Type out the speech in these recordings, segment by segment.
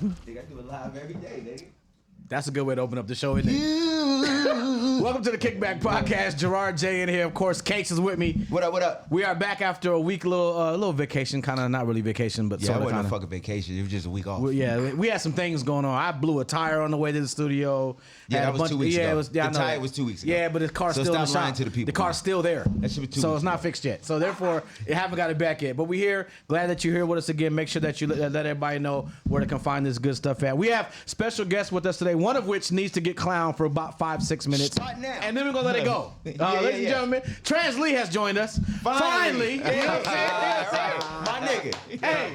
Nigga, I do it live every day, nigga. That's a good way to open up the show, isn't it? Welcome to the Kickback Podcast. Jarard J in here. Of course, Cakes is with me. What up, what up? We are back after a week, little vacation, kind of not really vacation, but Yeah, sort it of wasn't kind a of. fucking vacation. It was just a week off. We had some things going on. I blew a tire on the way to the studio. Yeah, Had that a was bunch- 2 weeks ago. The The tire was 2 weeks ago. Yeah, but the car's So still in the stop lying shop. to the people, The car's man. still there. That shit was 2 So weeks it's not ago. fixed yet. So therefore, it haven't got it back yet. But we here. Glad that you're here with us again. Make sure that you let everybody know where they can find this good stuff at. We have special guests with us today. One of which needs to get clowned for about 5-6 minutes. Start now. And then we're gonna let it go. Ladies and gentlemen, Translee has joined us. Finally. You know what I'm saying? Right. My nigga. Hey,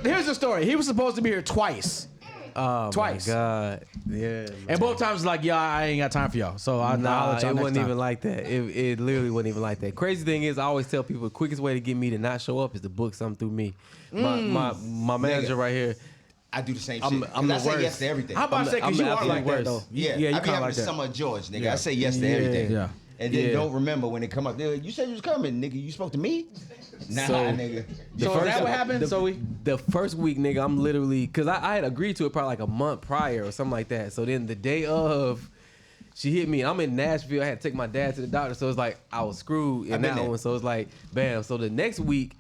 here's the story. He was supposed to be here twice. Twice. My God. Yeah. And both times like, yeah, I ain't got time for y'all. So I'll let y'all it next wasn't time. even like that. It literally wasn't even like that. Crazy thing is, I always tell people the quickest way to get me to not show up is to book something through me. My manager right here. I do the same I'm shit. the 'Cause I say worst. yes to everything. How about I say, because you I'm are the like that, worst. though. Yeah, you I be kind of having like that. summer George, nigga. Yeah. I say yes to everything. Yeah. And then Yeah. don't remember when it come up. They're like, you said you was coming, nigga. You spoke to me? Nah, So- nigga. So is that what happened? The first week, nigga, I'm literally, because I had agreed to it probably like a month prior or something like that. So then the day of, she hit me. I'm in Nashville. I had to take my dad to the doctor. So it's like I was screwed in I've been that there. one. So it's like, bam. So the next week,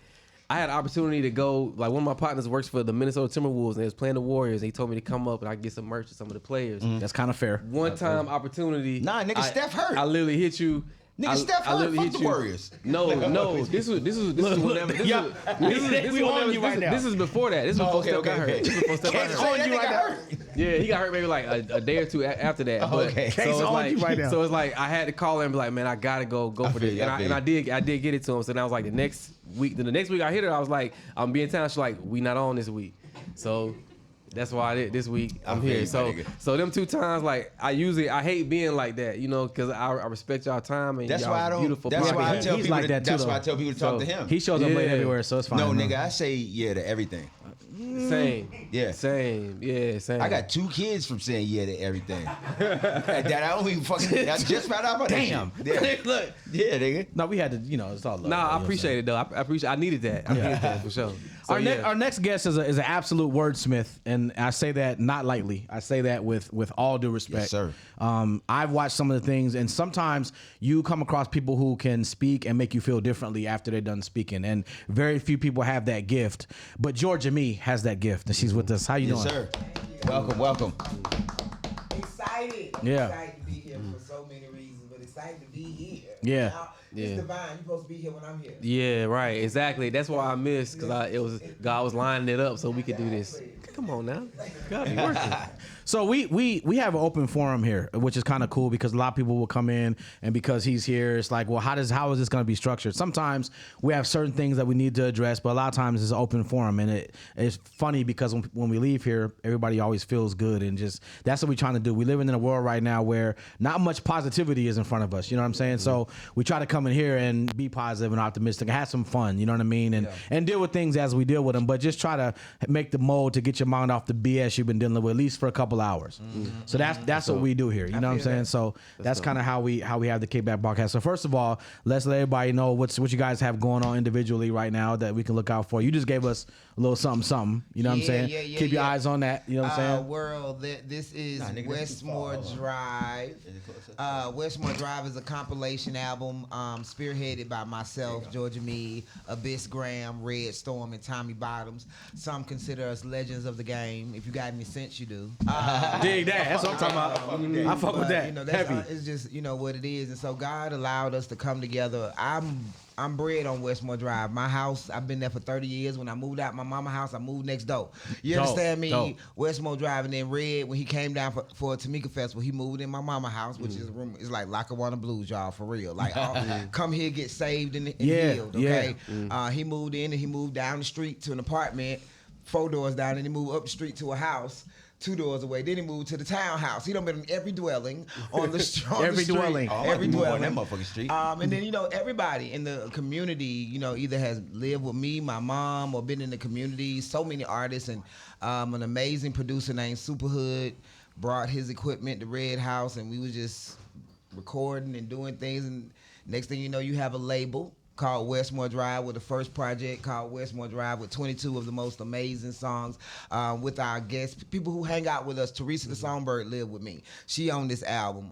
I had an opportunity to go. Like, one of my partners works for the Minnesota Timberwolves, and they was playing the Warriors. And he told me to come up and I get some merch to some of the players. That's kind of fair. One time opportunity. Nah, nigga, Steph hurt. I literally hit you. Nigga, Steph hurt. literally Fuck hit the you. Warriors. No. This was whenever. We on you right now. This is before that. This is before Steph got hurt. This is before Steph got Case hurt. on you right now. Yeah, he got hurt maybe like a day or two after that. Oh, okay. So Case it's on like, you right now. so it's like I had to call him and be like, man, I gotta go for feel this. you, I feel And I did get it to him. So then I was like, the next week I hit her. I was like, I'm being town. She's like, we not on this week. So that's why I did this week. I'm feel here. you, So my nigga. so them 2 times, like I hate being like that, you know, because I respect y'all time and That's y'all why I don't. beautiful. That's people. why I he's tell people. like that too, That's why I though. tell people to talk So, to him. He shows up late Yeah. everywhere, so it's fine. No, huh? nigga, I say yeah to everything. Same. Yeah. Same. Yeah. Same. I got 2 kids from saying yeah to everything. That I don't even fucking. I just found out about Damn. that shit. Yeah. Look. Yeah, nigga. No, we had to, it's all love. Nah, you know I what I'm appreciate it though. I appreciate. I needed that. I needed that for sure. So, Our next guest is an absolute wordsmith, and I say that not lightly. I say that with all due respect. Yes, sir. I've watched some of the things, and sometimes you come across people who can speak and make you feel differently after they're done speaking, and very few people have that gift. But GeorgiaME has that gift, and she's with us. How you Yes, doing? sir. Welcome. Excited. Yeah. Excited to be here for so many reasons, but excited to be here. Yeah. Now, it's divine. You're supposed to be here when I'm here. Yeah, right. Exactly. That's why I missed because God was lining it up so we could do this. Come on now, God be working. So we have an open forum here, which is kind of cool because a lot of people will come in, and because he's here, it's like, well, how is this going to be structured? Sometimes we have certain things that we need to address, but a lot of times it's an open forum, and it's funny because when we leave here, everybody always feels good, and just that's what we're trying to do. We live in a world right now where not much positivity is in front of us. You know what I'm saying? So we try to come in here and be positive and optimistic, and have some fun. You know what I mean? And deal with things as we deal with them, but just try to make the mold to get your mind off the BS you've been dealing with at least for a couple hours. So that's what we do here. You know what I'm saying? So that's kind of how we have the Kickback Podcast. So first of all, let's let everybody know what you guys have going on individually right now that we can look out for. You just gave us a little something. You know what I'm saying? Keep your eyes on that. You know what I'm saying? World, this is Westmore Drive. Westmore Drive is a compilation album spearheaded by myself, GeorgiaME, Abyss Graham, Red Storm, and Tommy Bottoms. Some consider us legends of the game. If you got any sense, you do. Dig that. That's what I'm talking about. I fuck with that. That's Heavy. it's just what it is, and so God allowed us to come together. I'm bred on Westmore Drive. My house, I've been there for 30 years. When I moved out my mama house, I moved next door. You understand me? Dope. Westmore Drive, and then Red, when he came down for a Tamika Festival, he moved in my mama house, which is a room. It's like Lackawanna Blues, y'all, for real. Like, come here, get saved and healed, okay? He moved in, and he moved down the street to an apartment, 4 doors down, and he moved up the street to a house 2 doors away. Then he moved to the townhouse. He done been in every dwelling on the street. Every dwelling. Every dwelling. On that motherfucking street. And then, everybody in the community, either has lived with me, my mom, or been in the community. So many artists, and an amazing producer named Superhood brought his equipment to Red House, and we was just recording and doing things. And next thing you know, you have a label called Westmore Drive, with the first project called Westmore Drive, with 22 of the most amazing songs with our guests, people who hang out with us. Teresa the Songbird lived with me. She on this album.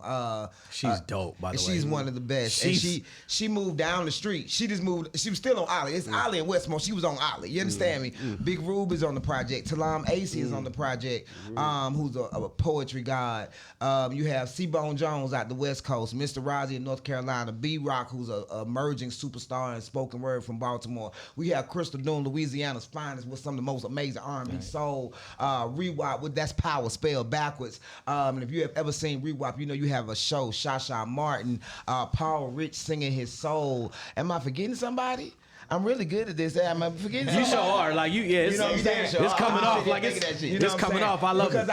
She's dope, by the way. She's one of the best. And she moved down the street. She just moved. She was still on Ollie. It's Ollie and Westmore. She was on Ollie. You understand me? Big Rube is on the project. Talam Acey is on the project, who's a poetry god. You have C-Bone Jones out the West Coast, Mr. Rozzy in North Carolina, B-Rock, who's a emerging superstar in spoken word from Baltimore. We have Crystal Doon, Louisiana's finest, with some of the most amazing R&B soul. Rewop, that's power spelled backwards. And if you have ever seen Rewop, you know you have a show, Shasha Martin, Paul Rich singing his soul. Am I forgetting somebody? I'm really good at this. Am I forgetting? You sure are. Like it's, you know what I'm saying? It's coming off. Like it's coming off. I love it. Because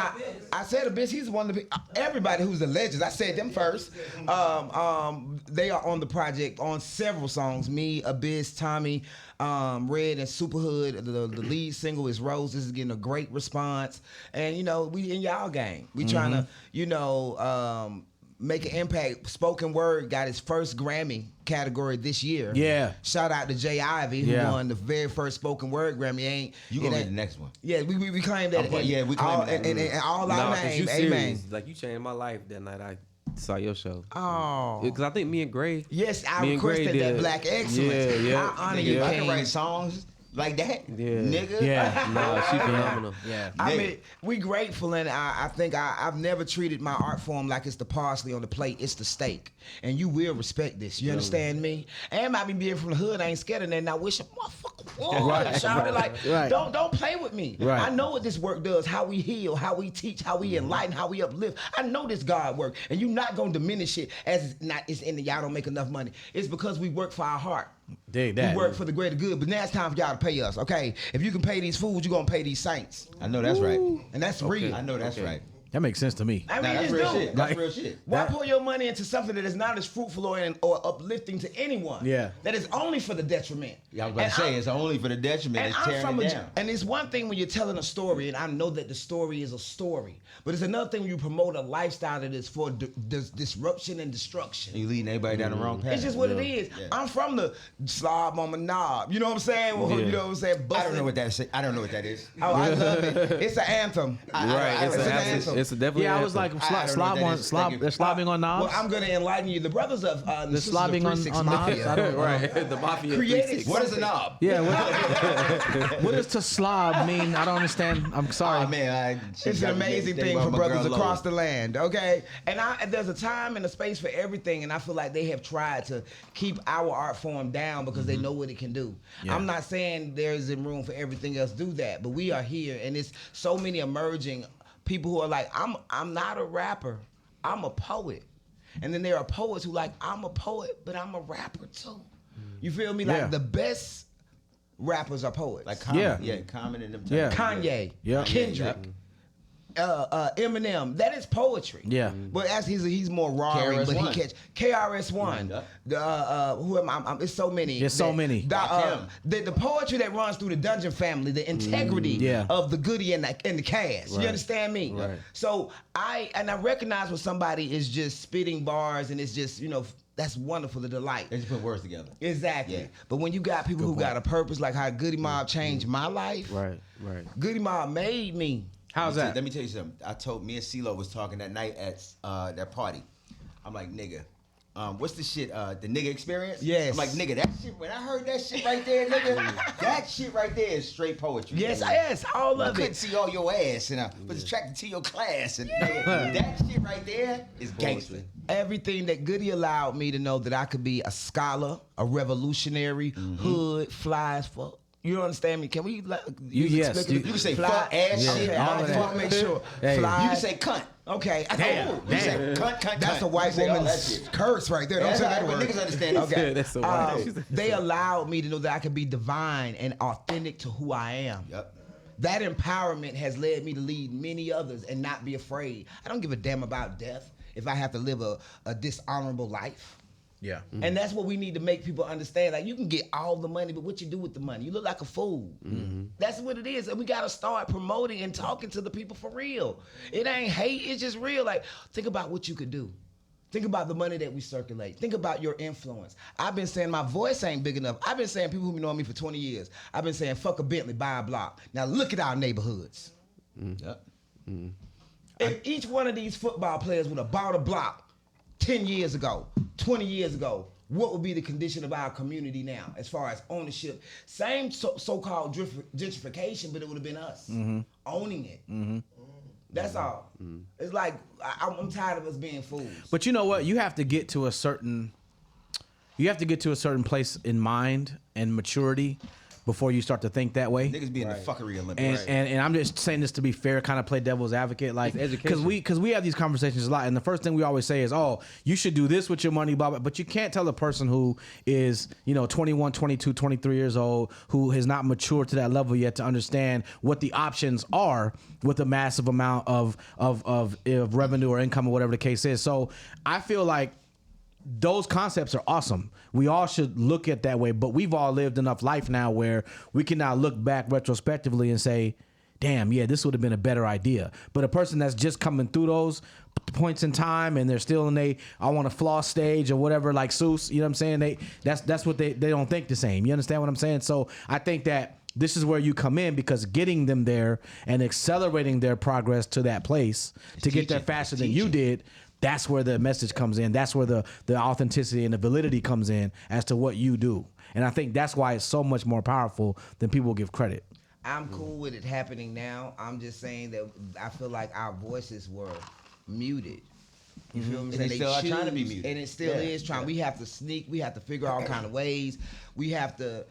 I said Abyss, he's one of the everybody who's the legends. I said them first. They are on the project on several songs. Me, Abyss, Tommy, Red, and Superhood. The lead single is Rose. This is getting a great response. And we in y'all game. We trying to make an impact. Spoken word got his first Grammy category this year. Yeah. Shout out to Jay Ivy, who won the very first spoken word Grammy. You gonna get the next one? Yeah, we claim that. We claim that. And all our names. Amen. Like, you changed my life that night I saw your show. Oh. Because I think me and Gray. Yes, I requested that Black Excellence. Yeah. I honor you. I can write songs like that, nigga. Yeah. No, she phenomenal. Yeah. I mean, we grateful, and I think I've never treated my art form like it's the parsley on the plate. It's the steak, and you will respect this. You understand me? And I being from the hood, I ain't scared of that. And I wish a motherfucker would. Right. Don't play with me. Right. I know what this work does. How we heal, how we teach, how we enlighten, how we uplift. I know this God work, and you're not gonna diminish it as it's in the y'all don't make enough money. It's because we work for our heart. Dig that. We work for the greater good, but now it's time for y'all to pay us, okay? If you can pay these fools, you're gonna pay these saints. I know that's right. And that's real. I know that's right. That makes sense to me. I mean, That's it's real do. shit. That's real shit. Why pour your money into something that is not as fruitful or uplifting to anyone? Yeah. That is only for the detriment. Yeah, I was about to say, it's only for the detriment. It's tearing it down. And it's one thing when you're telling a story, and I know that the story is a story, but it's another thing when you promote a lifestyle that is for disruption and destruction. You leading everybody down the wrong path. It's just what it is. Yeah. I'm from the slob on my knob. You know what I'm saying? Well, you know what I'm saying? I don't know what that is. I don't know what that is. Oh, I love it. It's an anthem. Right. It's an anthem. It's definitely. Yeah, I was like slobbing on knobs. Well, I'm going to enlighten you. The brothers of the slobbing on knobs. Right. The mafia. Created. What is a knob? Yeah. What does to slob mean? I don't understand. I'm sorry. Oh, man, it's an amazing thing for brothers across the land, okay? And there's a time and a space for everything, and I feel like they have tried to keep our art form down because they know what it can do. Yeah. I'm not saying there isn't room for everything else to do that, but we are here, and it's so many emerging people who are like, I'm not a rapper, I'm a poet. And then there are poets who like, I'm a poet, but I'm a rapper too. You feel me? Like the best rappers are poets. Like Common, Common and them. Yeah. Kanye, Kendrick, Eminem. That is poetry. Yeah. But as he's more roaring, but he catch KRS-One. Who am I? It's so many. There's so many. The poetry that runs through the Dungeon family, the integrity of the Goody and the Cash. Right. You understand me? Right. So I recognize when somebody is just spitting bars and it's just that's wonderful, the delight. They just put words together. Exactly. Yeah. But when you got people who got a purpose, like how Goody Mob changed my life. Right. Goody Mob made me. How's that? Let me tell you something. I told me and CeeLo was talking that night at that party. I'm like, nigga, what's the shit? The nigga experience? Yes. I'm like, nigga, that shit. When I heard that shit right there, nigga, that shit right there is straight poetry. Yes, all of it. I couldn't see all your ass, and I was attracted to your class, and nigga, that shit right there is gangster. Everything that Goody allowed me to know that I could be a scholar, a revolutionary, hood, fly as fuck. You don't understand me? Can we? You can say fly, fuck, ass, shit. I just want to make sure. Hey. Fly. You can say cunt. Okay. Damn. You say cunt. That's a white woman's curse right there. Don't say that word. Niggas understand. Okay. That's a white. They allowed me to know that I could be divine and authentic to who I am. Yep. That empowerment has led me to lead many others and not be afraid. I don't give a damn about death if I have to live a dishonorable life. Yeah. And that's what we need to make people understand. Like, you can get all the money, but what you do with the money? You look like a fool. That's what it is. And we got to start promoting and talking to the people for real. It ain't hate. It's just real. Like, think about what you could do. Think about the money that we circulate. Think about your influence. I've been saying my voice ain't big enough. I've been saying people who've known me for 20 years. I've been saying fuck a Bentley, buy a block. Now look at our neighborhoods. Yep. If each one of these football players would have bought a block 10 years ago, 20 years ago, what would be the condition of our community now as far as ownership? Same so-called gentrification, but it would have been us owning it. That's all. It's like I'm tired of us being fools. But you know what? You have to get to a certain place in mind and maturity before you start to think that way. Niggas be in the fuckery Olympics. And I'm just saying this to be fair, kind of play devil's advocate, like It's because education. we have these conversations a lot, and the first thing we always say is, oh, you should do this with your money, blah blah. But you can't tell a person who is 21, 22, 23 years old who has not matured to that level yet to understand what the options are with a massive amount of revenue or income or whatever the case is. So I feel like those concepts are awesome. We all should look at that way, but we've all lived enough life now where we can now look back retrospectively and say, damn, yeah, this would have been a better idea. But a person that's just coming through those points in time and they're still in I want to floss stage or whatever, like Seuss, you know what I'm saying? That's what they don't think the same. You understand what I'm saying? So I think that this is where you come in, because getting them there and accelerating their progress to that place to get there faster than you did, that's where the message comes in. That's where the authenticity and the validity comes in as to what you do. And I think that's why it's so much more powerful than people give credit. I'm cool with it happening now. I'm just saying that I feel like our voices were muted. You feel me? And they still are trying to be muted. And it still is trying. Yeah. We have to sneak. We have to figure out all kind of ways. We have to,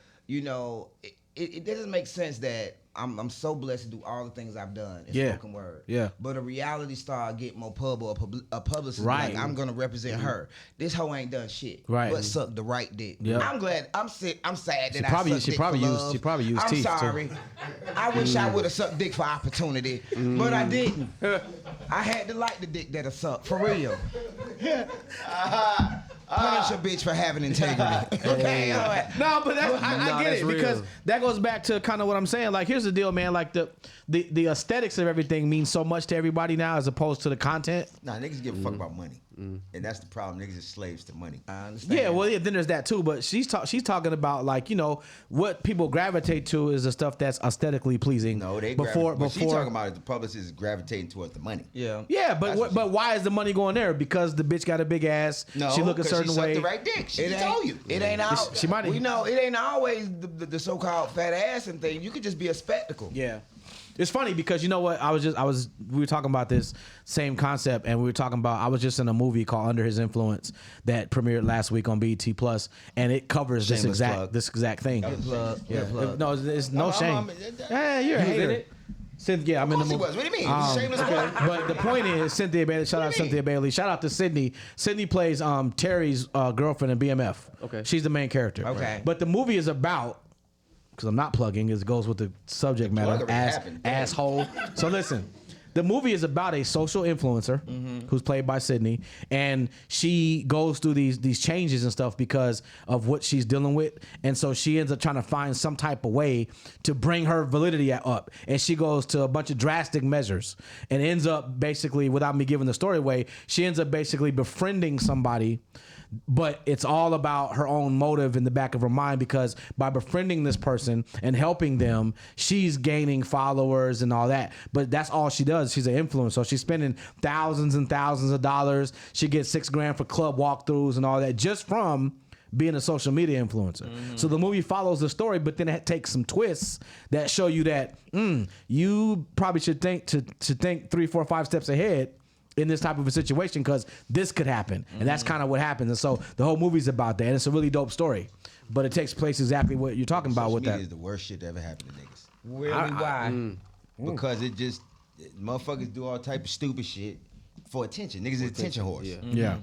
it doesn't make sense that I'm so blessed to do all the things I've done in spoken word. Yeah. But a reality star get more pub or a publicist like, I'm gonna represent her. This hoe ain't done shit. Right. But suck the right dick. Yep. I'm glad. I'm sad that She I probably sucked dick for love. She probably used I'm teeth. sorry. Too. I wish I would have sucked dick for opportunity, but I didn't. I had to like the dick that I sucked for real. Punish a bitch for having integrity. Okay, all right. No, but I get it, because that goes back to kind of what I'm saying. Like, here's the deal, man. Like the aesthetics of everything means so much to everybody now, as opposed to the content. Nah, niggas give a fuck about money, and that's the problem. Niggas are slaves to money. I understand. Yeah, well, then there's that too. But she's talking about, like, what people gravitate to is the stuff that's aesthetically pleasing. No, they before what she's talking about is the publicist is gravitating towards the money. Yeah. Yeah, but why is the money going there? Because the bitch got a big ass. No, she look a certain she way. The right dick. She told you. It ain't all. She might. We know it ain't always the so-called fat ass and thing. You could just be a spectacle. Yeah. It's funny because you know what? We were talking about this same concept, and we were talking about, I was just in a movie called Under His Influence that premiered last week on BET Plus, and it covers this exact thing. Plug. No, it's no shame. Yeah, you're a hater. Cynthia, I'm in the movie. What do you mean? Shameless plug. But the point is, Cynthia Bailey. Shout out Cynthia Bailey. Shout out to Sydney. Sydney plays Terry's girlfriend in BMF. Okay, she's the main character. Okay, but the movie is about, because I'm not plugging, it goes with the subject matter, asshole. So listen, the movie is about a social influencer who's played by Sydney, and she goes through these changes and stuff because of what she's dealing with, and so she ends up trying to find some type of way to bring her validity up, and she goes to a bunch of drastic measures, and ends up basically, without me giving the story away, she ends up basically befriending somebody. But it's all about her own motive in the back of her mind, because by befriending this person and helping them, she's gaining followers and all that. But that's all she does. She's an influencer. So she's spending thousands and thousands of dollars. She gets $6,000 for club walkthroughs and all that just from being a social media influencer. So the movie follows the story, but then it takes some twists that show you that you probably should think 3, 4, 5 steps ahead in this type of a situation, because this could happen. And that's kind of what happens. And so the whole movie's about that. And it's a really dope story. But it takes place exactly what you're talking about with that. Social media is the worst shit that ever happened to niggas. Really? Why? Because motherfuckers do all type of stupid shit for attention. Niggas is attention whores. Yeah.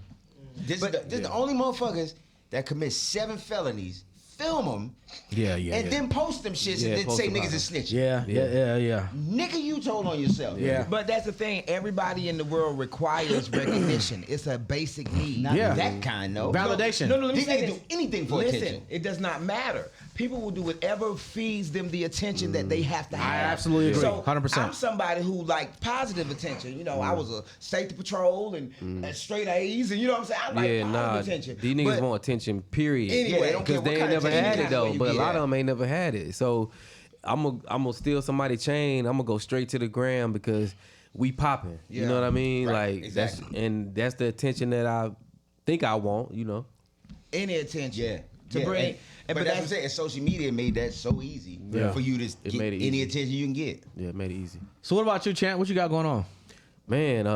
This is the only motherfuckers that commit 7 felonies, film them, and then post them shits and then say niggas is snitching. Yeah. Nigga, you told on yourself. Yeah. But that's the thing. Everybody in the world requires recognition. It's a basic need. Not that kind, though. Validation. No, let me These say niggas this. do anything for attention. It does not matter. people will do whatever feeds them the attention that they have to have. I absolutely agree. So 100%. I'm somebody who like positive attention. You know, I was a safety patrol and straight A's, and you know what I'm saying. I like positive attention. These niggas want attention. Period. Anyway, because they ain't never had it though. But a lot of them ain't never had it. So I'm gonna steal somebody's chain. I'm gonna go straight to the gram because we popping. You know what I mean? Right. Like Exactly. that's the attention that I think I want. You know. Any attention. Yeah. To bring. But that's what I'm saying. Social media made that so easy for you to get made it any easy. attention you can get. Yeah, it made it easy. So what about you, Champ? What you got going on? Man,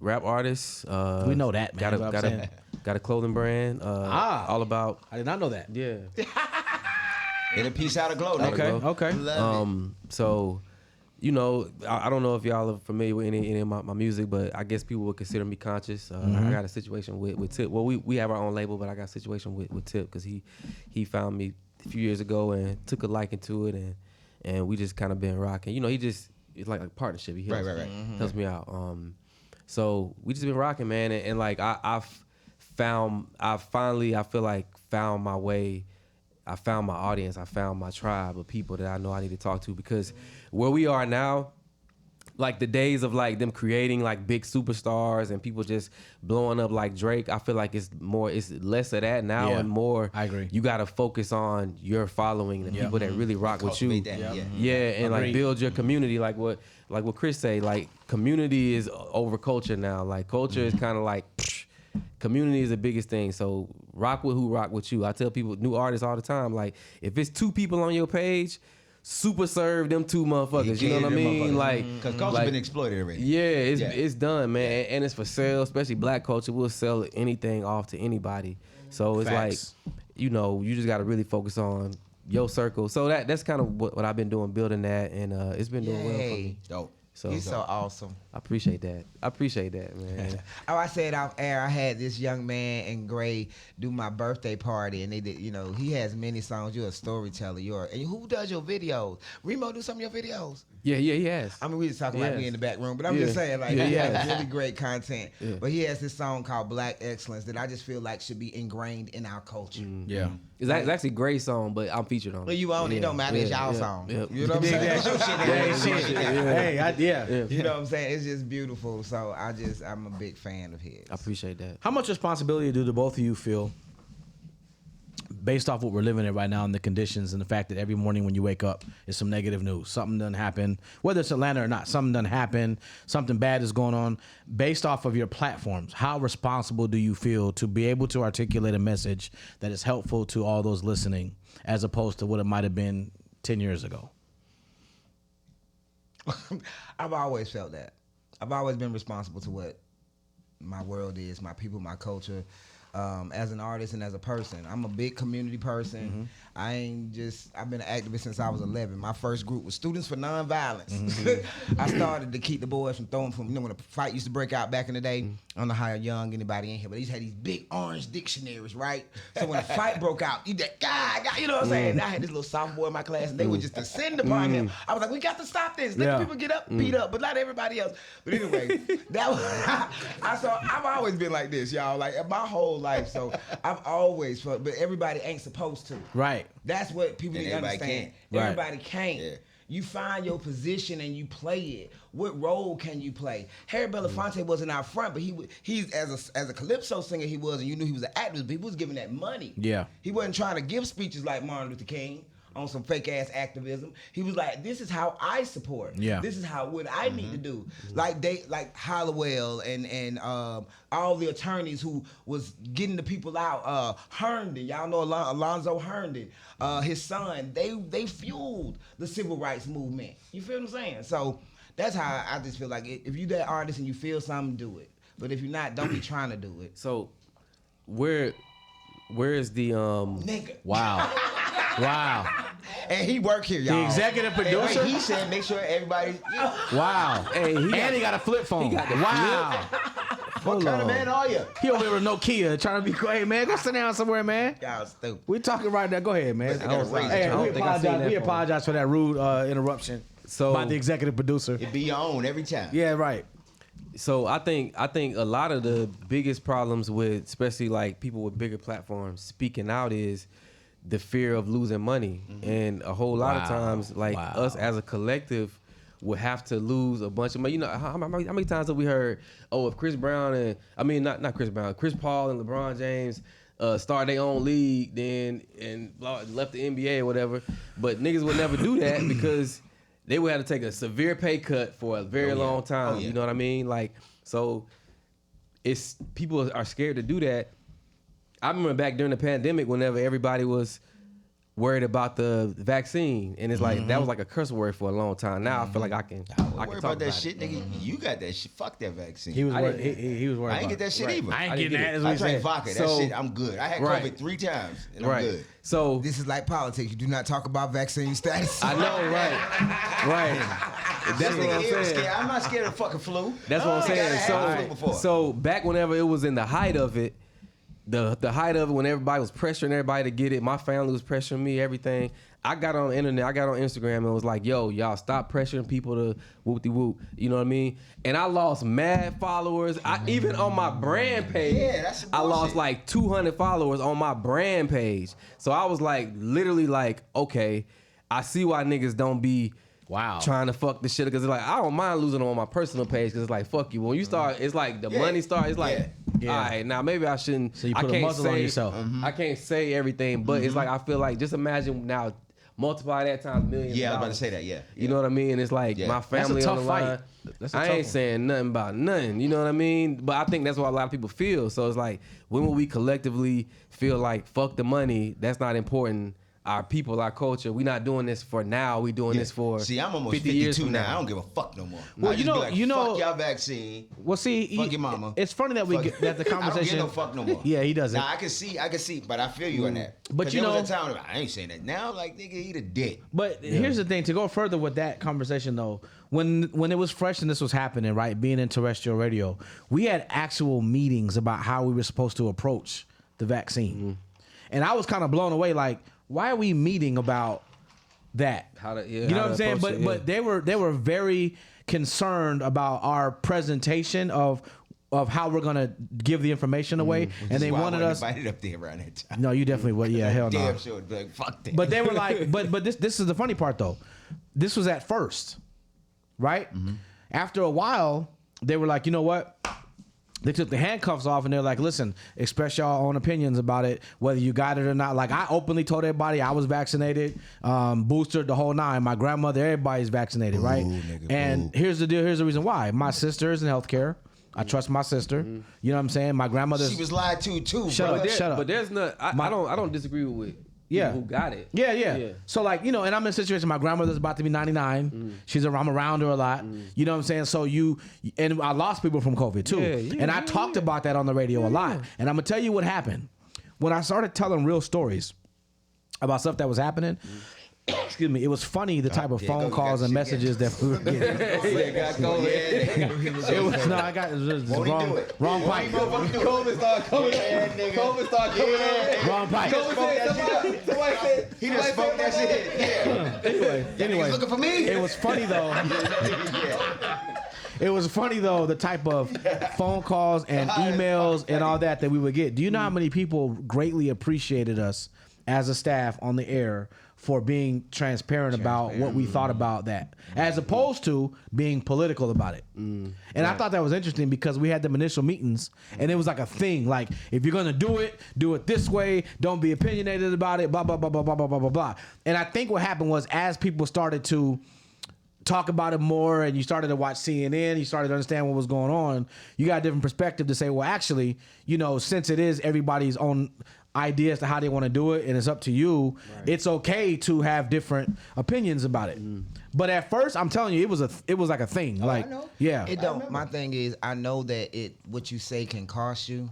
rap artist. We know that, man. Got a clothing brand. All about. I did not know that. Yeah. Get a piece out of glow. Okay. Love it. So, you know, I don't know if y'all are familiar with any of my music, but I guess people would consider me conscious. I got a situation with Tip. Well, we have our own label, but I got a situation with Tip because he found me a few years ago and took a liking to it, and we just kind of been rocking. You know, it's like a partnership. He helps, helps me out. So we just been rocking, man, and like I feel like found my way. I found my audience. I found my tribe of people that I know I need to talk to because where we are now, like the days of like them creating like big superstars and people just blowing up like Drake, I feel like it's less of that now and more. I agree. You got to focus on your following, the people that really rock with you. And like build your community. Like what Chris say, like community is over culture now. Like culture is kind of like. Community is the biggest thing. So rock with who rock with you. I tell people, new artists all the time, like if it's 2 people on your page, super serve them 2 motherfuckers. You know what I mean? Like because culture's been exploited already. Yeah, it's done, man, and it's for sale. Especially black culture, we'll sell anything off to anybody. So it's like, you know, you just got to really focus on your circle. So that's kind of what I've been doing, building that, and it's been doing well for me. Dope. So He's so awesome. I appreciate that, man. Oh, I said off air, I had this young man in Gray do my birthday party, and they did. You know, he has many songs. You're a storyteller. And who does your videos? Remo do some of your videos. Yeah, he has. I mean, we just talking like we in the back room, but I'm just saying, like, he has really great content. Yeah. But he has this song called Black Excellence that I just feel like should be ingrained in our culture. Yeah. It's actually a great song, but I'm featured on it. Well, you own it. It don't matter. It's y'all song. Yeah. You know what I'm saying? It's your shit. You know what I'm saying? It's just beautiful. So I'm a big fan of his. I appreciate that. How much responsibility do the both of you feel based off what we're living in right now and the conditions and the fact that every morning when you wake up is some negative news, something done happen, whether it's Atlanta or not, something done happen, something bad is going on. Based off of your platforms, how responsible do you feel to be able to articulate a message that is helpful to all those listening as opposed to what it might have been 10 years ago? I've always felt that. I've always been responsible to what my world is, my people, my culture. As an artist and as a person, I'm a big community person. I've been an activist since I was 11. My first group was Students for Nonviolence. I started to keep the boys from throwing from, you know, when a fight used to break out back in the day. I don't know how young anybody in here, but they had these big orange dictionaries, right? So when a fight broke out, you that guy, you know what I'm saying? I had this little sophomore in my class, and they would just descend upon him. I was like, we got to stop this. Let people get up, beat up, but not everybody else. But anyway, that was I've always been like this, y'all. Like my whole life, so I've always felt, but everybody ain't supposed to. Right. That's what people need to understand. Everybody can't. Yeah. You find your position and you play it. What role can you play? Harry Belafonte wasn't out front, but he's as a calypso singer he was, and you knew he was an activist, but he was giving that money. Yeah. He wasn't trying to give speeches like Martin Luther King on some fake ass activism. He was like, this is how I support. Yeah. This is what I need to do. Like Hollowell and all the attorneys who was getting the people out. Herndon, y'all know Alonzo Herndon, his son. They fueled the civil rights movement. You feel what I'm saying? So that's how I just feel like if you that artist and you feel something, do it. But if you're not, don't be trying to do it. So where is the nigga? Wow. And he work here, y'all. The executive producer. And he said, make sure everybody. Wow. Hey, he got a flip phone. Wow. What kind of man are you? He over there with no Nokia trying to be quiet, man. Go sit down somewhere, man. Y'all stupid. We talking right now. Go ahead, man. We apologize for that rude interruption. By the executive producer. It be your own every time. Yeah, right. So I think a lot of the biggest problems with, especially like people with bigger platforms speaking out, is the fear of losing money. And a whole lot of times, like us as a collective would have to lose a bunch of money. You know, how many times have we heard, if Chris Brown and, not Chris Brown, Chris Paul and LeBron James start their own league and left the NBA or whatever. But niggas would never do that because they would have to take a severe pay cut for a very long time. You know what I mean? Like, so it's people are scared to do that. I remember back during the pandemic, whenever everybody was worried about the vaccine, and it's like that was like a curse word for a long time. Now I feel like I can worry about that shit, nigga. You got that shit. Fuck that vaccine. He was worried. He was worried. I ain't get that shit either. I ain't getting that. I drank vodka. That shit, I'm good. I had COVID 3 times, and I'm good. So this is like politics. You do not talk about vaccine status. I know, right. That's what I'm saying. I'm not scared of the fucking flu. That's what I'm saying. So back whenever it was in the height of it, the height of it, when everybody was pressuring everybody to get it, my family was pressuring me, everything. I got on the internet, I got on Instagram and was like, yo, y'all stop pressuring people to whoop-de-whoop. You know what I mean? And I lost mad followers. Even on my brand page, I lost like 200 followers on my brand page. So I was like, literally like, okay, I see why niggas don't be trying to fuck this shit, because it's like I don't mind losing on my personal page because it's like fuck you. When you start, it's like the money start. It's like all right, now maybe I shouldn't. So you put a muzzle on yourself. I can't say everything, but it's like I feel like just imagine now multiply that times millions. Yeah, I was about to say that. Yeah, you know what I mean. It's like my family that's a on tough the line. Fight. I ain't saying nothing about nothing. You know what I mean? But I think that's what a lot of people feel. So it's like when will we collectively feel like fuck the money? That's not important. Our people, our culture, we not doing this for now. We doing this for. See, I'm almost 50 years 52 now. now. I don't give a fuck no more. Well, I just be like, fuck y'all vaccine. Well, see, fuck your mama. It's funny that that the conversation. I don't give no fuck no more. Yeah, he doesn't. Now I can see, but I feel you on that. But there was a time I ain't saying that. Now, like nigga, eat a dick. But here's the thing: to go further with that conversation, though, when it was fresh and this was happening, right, being in terrestrial radio, we had actual meetings about how we were supposed to approach the vaccine, and I was kind of blown away, like. Why are we meeting about that? You know what I'm saying? But they were very concerned about our presentation of how we're gonna give the information away, and they wanted us invited up there around that time. No, you definitely would. Yeah, hell no. Damn sure, like fuck that. But they were like, but this is the funny part though. This was at first, right? After a while, they were like, you know what? They took the handcuffs off and they're like, listen, express your own opinions about it, whether you got it or not. Like I openly told everybody I was vaccinated, boosted the whole 9. My grandmother, everybody's vaccinated, right? Nigga, and here's the deal. Here's the reason why. My sister is in healthcare. I trust my sister. You know what I'm saying? My grandmother. She was lied to too. Shut up. But there's not. I don't disagree with. Who got it. Yeah. So like, you know, and I'm in a situation, my grandmother's about to be 99. I'm around her a lot. You know what I'm saying? So and I lost people from COVID too. And I talked about that on the radio a lot. And I'm gonna tell you what happened. When I started telling real stories about stuff that was happening, excuse me, it was funny the type of phone calls and messages that we were getting. Got COVID. It was wrong pipe. COVID started coming in. Wrong pipe. Somebody said he just spoke that shit. Yeah. Anyway, looking for me. It was funny though. It was funny though, the type of phone calls and emails and all that we would get. Do you know how many people greatly appreciated us as a staff on the air for being transparent about what we thought about that, as opposed to being political about it? And I thought that was interesting because we had them initial meetings and it was like a thing, like if you're gonna do it this way, don't be opinionated about it, blah blah blah blah blah blah blah blah. And I think what happened was, as people started to talk about it more and you started to watch CNN, you started to understand what was going on, you got a different perspective to say, well, actually, you know, since it is everybody's own idea as to how they want to do it and it's up to you, it's okay to have different opinions about it. But at first, I'm telling you, it was like a thing. Like, I know. Yeah. It don't. My thing is, I know that what you say can cost you,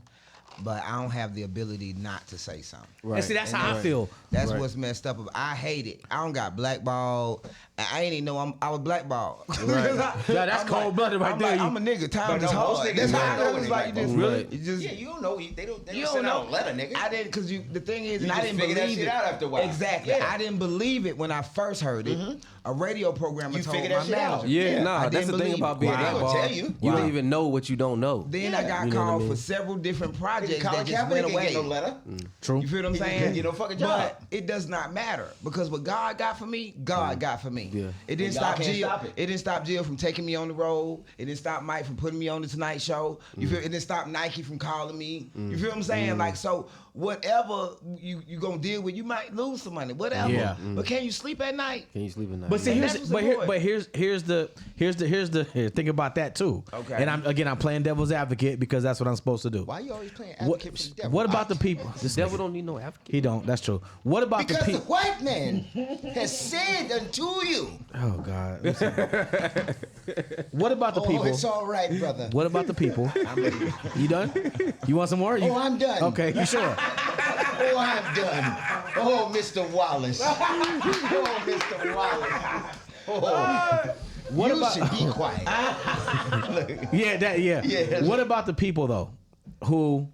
but I don't have the ability not to say something. Right. And see, that's how I feel. That's what's messed up. I hate it. I don't got blackballed. I ain't even know I was blackballed. Right. That's cold blooded right there. I'm a nigga. Time is hard. That's how I was like. You don't know. They don't send out a letter, nigga. I didn't, because the thing is, I didn't believe that shit out after a while. Exactly. I didn't believe it when I first heard it. A radio programmer told my manager. That's the thing about being blackballed. You don't even know what you don't know. Then I got called for several different projects. projects that just went away. Get no letter. True. You feel what I'm saying? You know, fucking job. But it does not matter because what God got for me, God got for me. Yeah. It didn't stop Jill. It didn't stop Jill from taking me on the road. It didn't stop Mike from putting me on the Tonight Show. You feel? It didn't stop Nike from calling me. You feel what I'm saying? Like, so whatever you gonna deal with, you might lose some money. Whatever. Yeah. But can you sleep at night? Can you sleep at night? But see, here's the think about that too. Okay. And I'm playing devil's advocate because that's what I'm supposed to do. Why you always playing advocate for the devil? What about the people? The devil don't need no advocate. He don't. That's true. What about because the people? the white man has said unto you. Oh God. What about the people? Oh, it's all right, brother. What about the people? You done? You want some more? I'm done. Okay, you sure? Oh, I'm done. Oh, Mr. Wallace. Oh, Mr. Wallace. Oh. You should be quiet. Yeah. What about the people though, who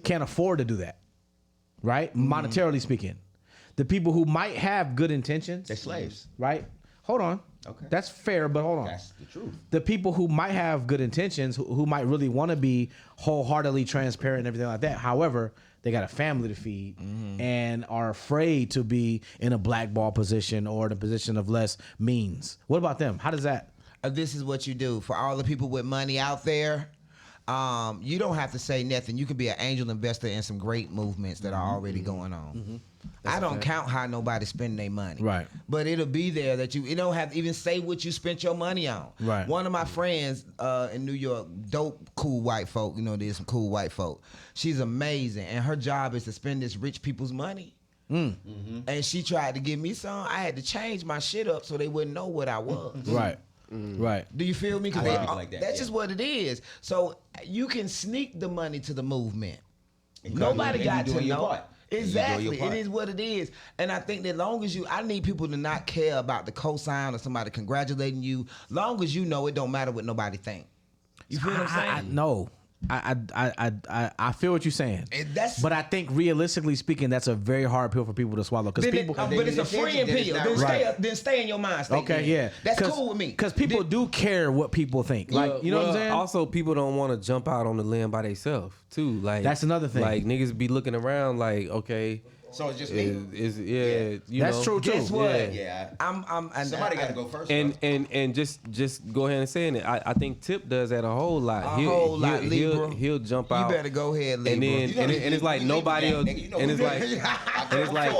can't afford to do that, right? Monetarily speaking, the people who might have good intentions. They're slaves, right? Hold on. Okay. That's fair, but hold on. That's the truth. The people who might have good intentions, who might really want to be wholeheartedly transparent and everything like that. However, they got a family to feed and are afraid to be in a blackball position or in a position of less means. What about them? How does that? This is what you do for all the people with money out there. You don't have to say nothing. You can be an angel investor in some great movements that are already going on. I don't count how nobody spend their money. Right. But it'll be there that you don't have to even say what you spent your money on. Right. One of my friends in New York, dope, cool white folk, there's some cool white folk. She's amazing. And her job is to spend this rich people's money. And she tried to give me some. I had to change my shit up so they wouldn't know what I was. Right. Right. Do you feel me? Because like that, that's just what it is. So you can sneak the money to the movement. And Nobody got to know. Part. Exactly. It is what it is. And I think that long as I need people to not care about the cosign or somebody congratulating you. Long as you know it don't matter what nobody think. You feel what I'm saying? No. I feel what you're saying. But I think realistically speaking, that's a very hard pill for people to swallow. Because people, but it's a friend pill. Then stay in your mind state. Okay, yeah, that's cool with me. Because people do care what people think. Like, you know what I'm saying? Also, people don't want to jump out on the limb by themselves too. Like that's another thing. Like niggas be looking around like, okay. So it's just me. That's true too. Guess what? Yeah. Somebody got to go first. And just go ahead and say it. I think Tip does that a whole lot. He'll jump out. You better go ahead, Libra. And it's like nobody else. And it's like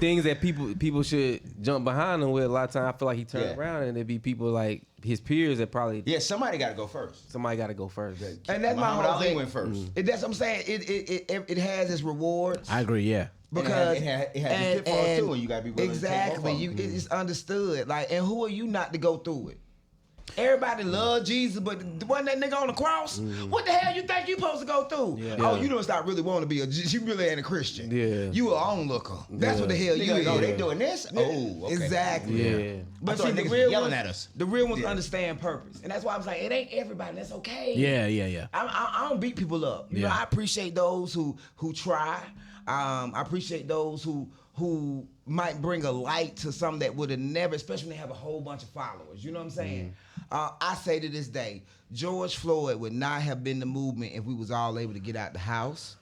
things that people should jump behind him with. A lot of times I feel like he turns around and there be people like his peers that probably somebody got to go first. Somebody got to go first. And that's my whole thing. Went first. That's what I'm saying. It has its rewards. I agree. Yeah. Because it has its pitfalls too, and you gotta be willing to take both of them. It's understood. Like, and who are you not to go through it? Everybody love Jesus, but wasn't that nigga on the cross? What the hell you think you supposed to go through? Yeah. Oh, you don't stop really wanting to be you really ain't a Christian. Yeah. You a onlooker. That's what the hell you is. Oh, they doing this? Oh, okay. Exactly. Yeah. But see, the real yelling at us. The real ones understand purpose. And that's why I'm saying it ain't everybody. That's okay. Yeah. I don't beat people up. You know, I appreciate those who try. I appreciate those who might bring a light to something that would have never, especially when they have a whole bunch of followers. You know what I'm saying? I say to this day, George Floyd would not have been the movement if we was all able to get out the house.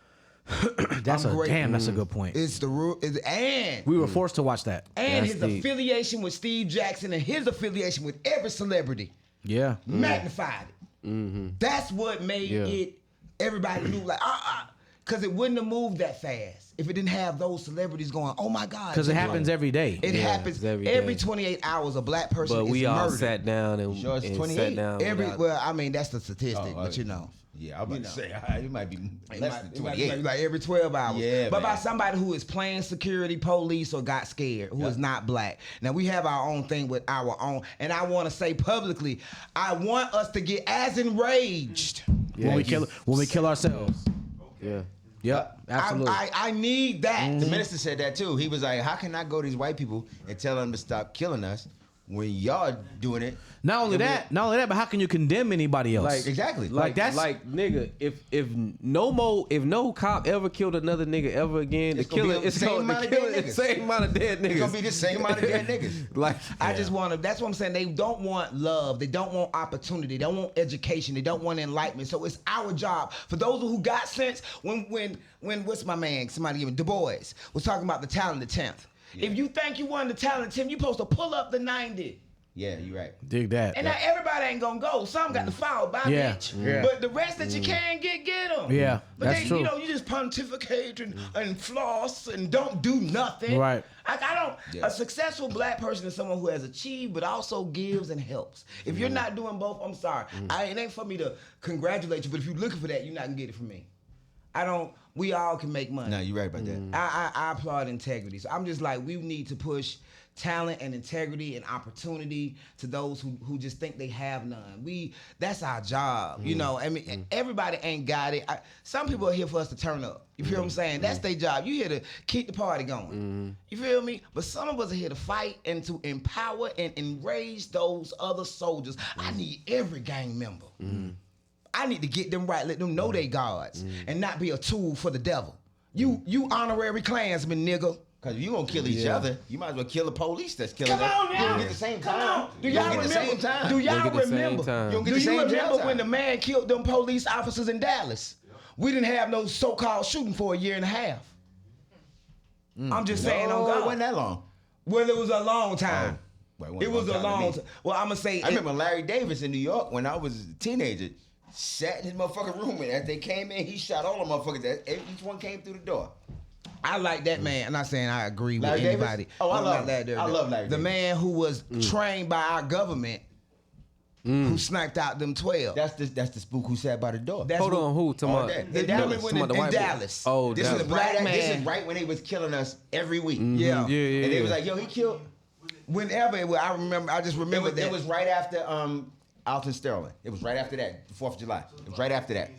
That's a good point. It's the rule, and we were forced to watch that. And his affiliation with Steve Jackson and his affiliation with every celebrity. Yeah, magnified it. That's what made it. Everybody knew like because it wouldn't have moved that fast if it didn't have those celebrities going, oh my God. Because it happens every day. It happens every 28 hours. A black person is murdered. But we all sat down and sat down. Well, I mean, that's the statistic, but you know. Yeah, I was about to say, it might be less than 28. Like every 12 hours. Yeah, but by somebody who is playing security, police, or got scared, who is not black. Now, we have our own thing with our own. And I want to say publicly, I want us to get as enraged. When we kill ourselves. Yeah. Yep, absolutely. I need that. The minister said that too. He was like, how can I go to these white people and tell them to stop killing us when y'all doing it. Not only that, but how can you condemn anybody else? Like exactly. Like that's like nigga. If no cop ever killed another nigga ever again, the killer is same amount of dead niggas. It's gonna be the same amount of dead niggas. Like I just want to. That's what I'm saying. They don't want love. They don't want opportunity. They don't want education. They don't want enlightenment. So it's our job for those who got sense. When what's my man? Somebody give me Du Bois was talking about the talented 10th. Yeah. If you think you won the talent 10, you supposed to pull up the 90. Yeah, you're right. Dig that. And now everybody ain't gonna go. Some got to foul by bitch. Yeah. But the rest that you can get them. Yeah, but that's true. You know, you just pontificate and floss and don't do nothing. Right. I don't. Yeah. A successful black person is someone who has achieved, but also gives and helps. If you're not doing both, I'm sorry. It ain't for me to congratulate you, but if you're looking for that, you're not gonna get it from me. I don't. We all can make money. No, you're right about that. I applaud integrity. So I'm just like, we need to push talent and integrity and opportunity to those who just think they have none. That's our job, you know. I mean, everybody ain't got it. Some people are here for us to turn up. You feel what I'm saying? That's their job. You here to keep the party going. You feel me? But some of us are here to fight and to empower and enrage those other soldiers. I need every gang member. I need to get them right, let them know they gods, and not be a tool for the devil. You honorary Klansman, nigga. Cause if you gonna kill each other, you might as well kill the police that's killing them. Come on now. You don't get the same time. Do y'all remember? Do y'all remember? Do you remember when the man killed them police officers in Dallas? We didn't have no so-called shooting for a year and a half. I'm just saying on God. It wasn't that long. Well, it was a long time. It was a long time. Well, I'm gonna say. I remember Larry Davis in New York when I was a teenager. Sat in his motherfucking room, and as they came in, he shot all the motherfuckers. Each one came through the door. I like that man. I'm not saying I agree with Larry anybody. Davis? Oh, I love that. I love Larry The Davis. man who was trained by our government, who sniped out them 12. That's the spook who sat by the door. Hold on, who? In Dallas. Oh, this Dallas. is black man. This is right when they was killing us every week. Yeah. And they was like, yo, he killed. Whenever it was, I just remember that. It was right after Alton Sterling. It was right after that, the 4th of July. It was right after that.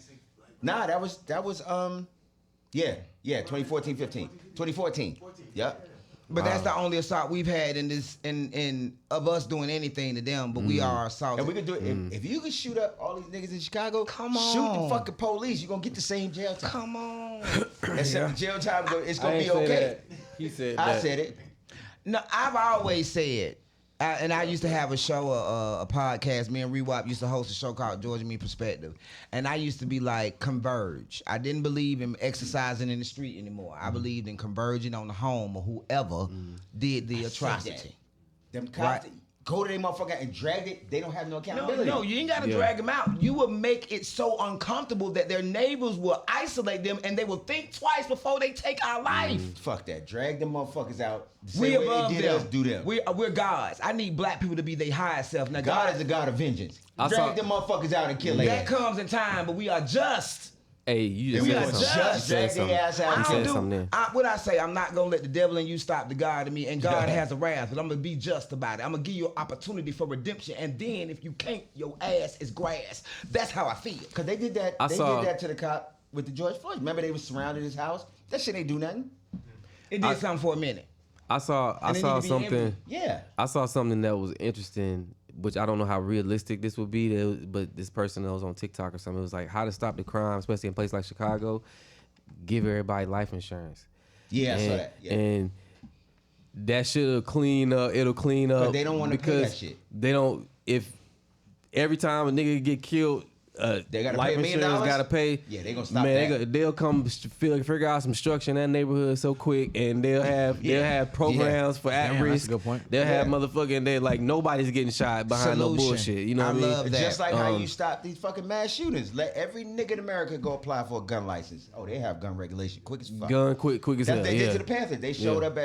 Nah, that was 2014, 15. 2014. Yep. But that's the only assault we've had in this in of us doing anything to them, but we are assaulted. And we could do it. If you could shoot up all these niggas in Chicago, come on. Shoot the fucking police. You're gonna get the same jail time. Come on. Except the jail time, it's gonna be okay. He said I said it. No, I've always said, and I used to have a show, a podcast. Me and Rewap used to host a show called GeorgiaME Perspective. And I used to be like, converge. I didn't believe in exercising in the street anymore. I believed in converging on the home of whoever did the atrocity. Them cops go to their motherfucker and drag it. They don't have no accountability. No, you ain't got to drag them out. You will make it so uncomfortable that their neighbors will isolate them and they will think twice before they take our life. Fuck that. Drag them motherfuckers out. We above them. Do them. We're gods. I need black people to be their highest self. Now, God is a God of vengeance. Drag them motherfuckers out and kill them. That comes in time, but we are just. Hey, you just drag their ass out and kill them. What I say, I'm not gonna let the devil in you stop the God in me, and God has a wrath, but I'm gonna be just about it. I'm gonna give you an opportunity for redemption, and then if you can't, your ass is grass. That's how I feel. Cause they did that. They did that to the cop with the George Floyd. Remember they was surrounding his house. That shit ain't do nothing. It did something for a minute. I saw something. I saw something that was interesting, which I don't know how realistic this would be, but this person that was on TikTok or something, it was like how to stop the crime, especially in a place like Chicago, give everybody life insurance. Yeah, I saw that. Yeah. And that should clean up. It'll clean up. But they don't want to pay that shit. They don't. If every time a nigga get killed, they gotta life pay $1 million. insurance gotta pay. Yeah, they gonna stop that. They'll come figure out some structure in that neighborhood so quick, and they'll have programs for at risk. That's a good point. They'll have motherfucking. They like nobody's getting shot behind no bullshit. You know what I mean? Love that. Just like how you stop these fucking mass shootings. Let every nigga in America go apply for a gun license. Oh, they have gun regulation quick as fuck. Gun quick as hell. That's what they did to the Panthers. They showed up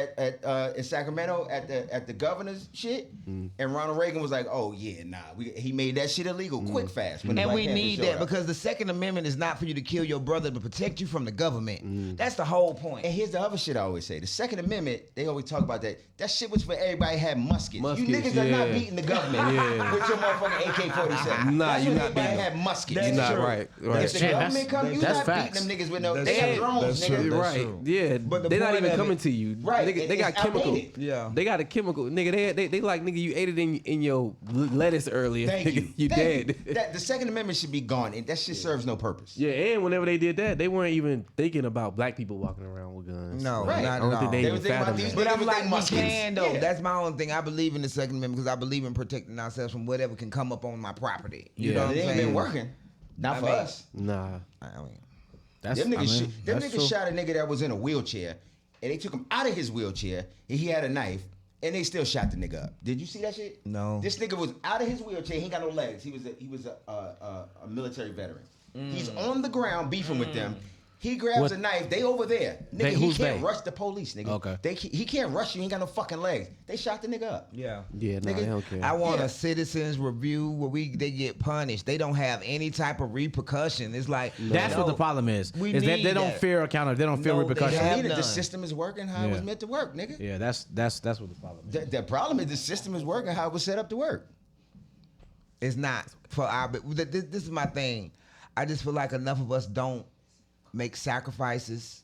in Sacramento at the governor's shit, and Ronald Reagan was like, "Oh yeah, nah." He made that shit illegal quick fast. And we need that because the Second Amendment is not for you to kill your brother, but protect you from the government. That's the whole point. And here's the other shit I always say. The Second Amendment, they always talk about that. That shit was for everybody had muskets. You niggas are not beating the government with your motherfucking AK-47. Nah, you not beating had muskets. You're not right. If the government come, you not beating them niggas with no. They have drones, nigga. Right. Yeah. But they're not even coming to you. Right. They got chemical. Yeah. They got a chemical. Nigga, they like, nigga, you ate it in your lettuce earlier. Thank you. You dead. The Second Amendment should be gone. And that shit serves no purpose. Yeah, and whenever they did that, they weren't even thinking about black people walking around with guns. No, right. not I don't at think all. they even thinking about fathom these that. But I'm niggas like, with we muskets. can though. Yeah. That's my own thing. I believe in the Second Amendment because I believe in protecting ourselves from whatever can come up on my property. You know what It I'm ain't saying? been working. Not for us. Nah. I mean, Them niggas shot a nigga that was in a wheelchair, and they took him out of his wheelchair, and he had a knife, and they still shot the nigga up. Did you see that shit? No. This nigga was out of his wheelchair. He ain't got no legs. He was a military veteran. He's on the ground beefing with them. He grabs a knife. They over there. Nigga, he can't rush the police, nigga. Okay. He can't rush you. He ain't got no fucking legs. They shot the nigga up. yeah. Yeah, nah, Nigga, they don't care. I want a citizens review where they get punished. They don't have any type of repercussion. It's like That's what the problem is. We Is that need they don't that. fear accountability. They don't fear No, they repercussions. have The none. system is working how it was meant to work, nigga. Yeah, that's what the problem is. The problem is the system is working how it was set up to work. It's not for our. This is my thing. I just feel like enough of us don't make sacrifices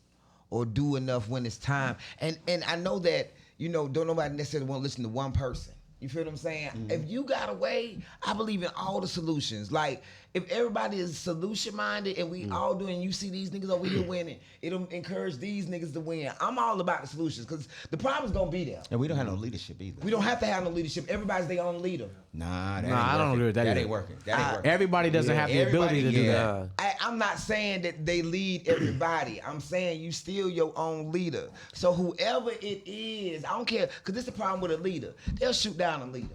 or do enough when it's time. And I know that don't nobody necessarily want to listen to one person. You feel what I'm saying? If you got a way, I believe in all the solutions. Like, if everybody is solution-minded and we all doing, you see these niggas over here winning, it'll encourage these niggas to win. I'm all about the solutions because the problem's going to be there. And we don't have no leadership either. We don't have to have no leadership. Everybody's their own leader. Nah, I don't agree with that. That either. ain't working. That ain't working. Everybody doesn't have the ability to do that. I'm not saying that they lead everybody. I'm saying you still your own leader. So whoever it is, I don't care, because this is the problem with a leader. They'll shoot down a leader.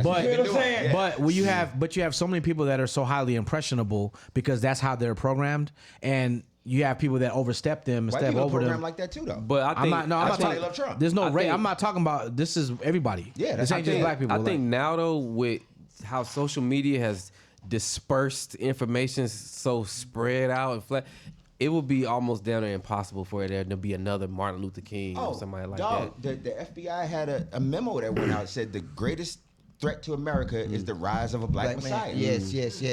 But you have so many people that are so highly impressionable because that's how they're programmed, and you have people that overstep them and step over them. Like that too, though. But I think I'm not talking. they love Trump. There's no race. think- I'm not talking about. This is everybody. Yeah, this ain't just black people. I think now though, with how social media has dispersed information so spread out and flat, it would be almost down there impossible for there to be another Martin Luther King or somebody like that. The FBI had a memo that went out said the greatest threat to America is the rise of a black Messiah. Yes.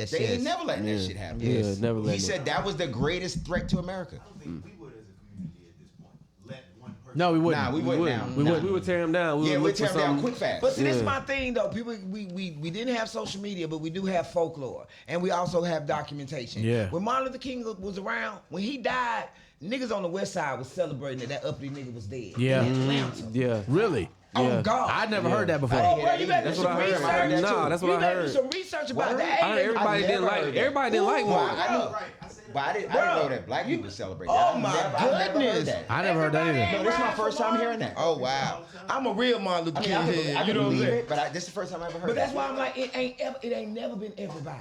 They ain't never letting that shit happen. Yeah, never letting He said that was the greatest threat to America. I don't think we would as a community at this point let one person. No, we wouldn't. Nah, we wouldn't. We would tear him down. Yeah, would we'd look tear for him down something- quick fast. But see, this is my thing though. People, we didn't have social media, but we do have folklore, and we also have documentation. Yeah. When Martin Luther King was around, when he died, niggas on the West Side was celebrating that uppity nigga was dead. Yeah. In Atlanta. Yeah. Really. Oh God. I never heard that before. Oh, bro, you better do That's some what I heard. research. Nah, that's what you I better heard. do some research about Word? that. I heard everybody I didn't never like. heard that. Everybody didn't like Martin. I know. Right. I said But I didn't know that black people celebrate that. Oh, my I've never heard goodness. that. I never heard that either. No, this is my first time hearing that. Oh wow. I'm a real Martin Luther I King mean, I head. can You know what I'm believe saying? it, but this is the first time I ever heard But that. that's why I'm like, it ain't never been everybody.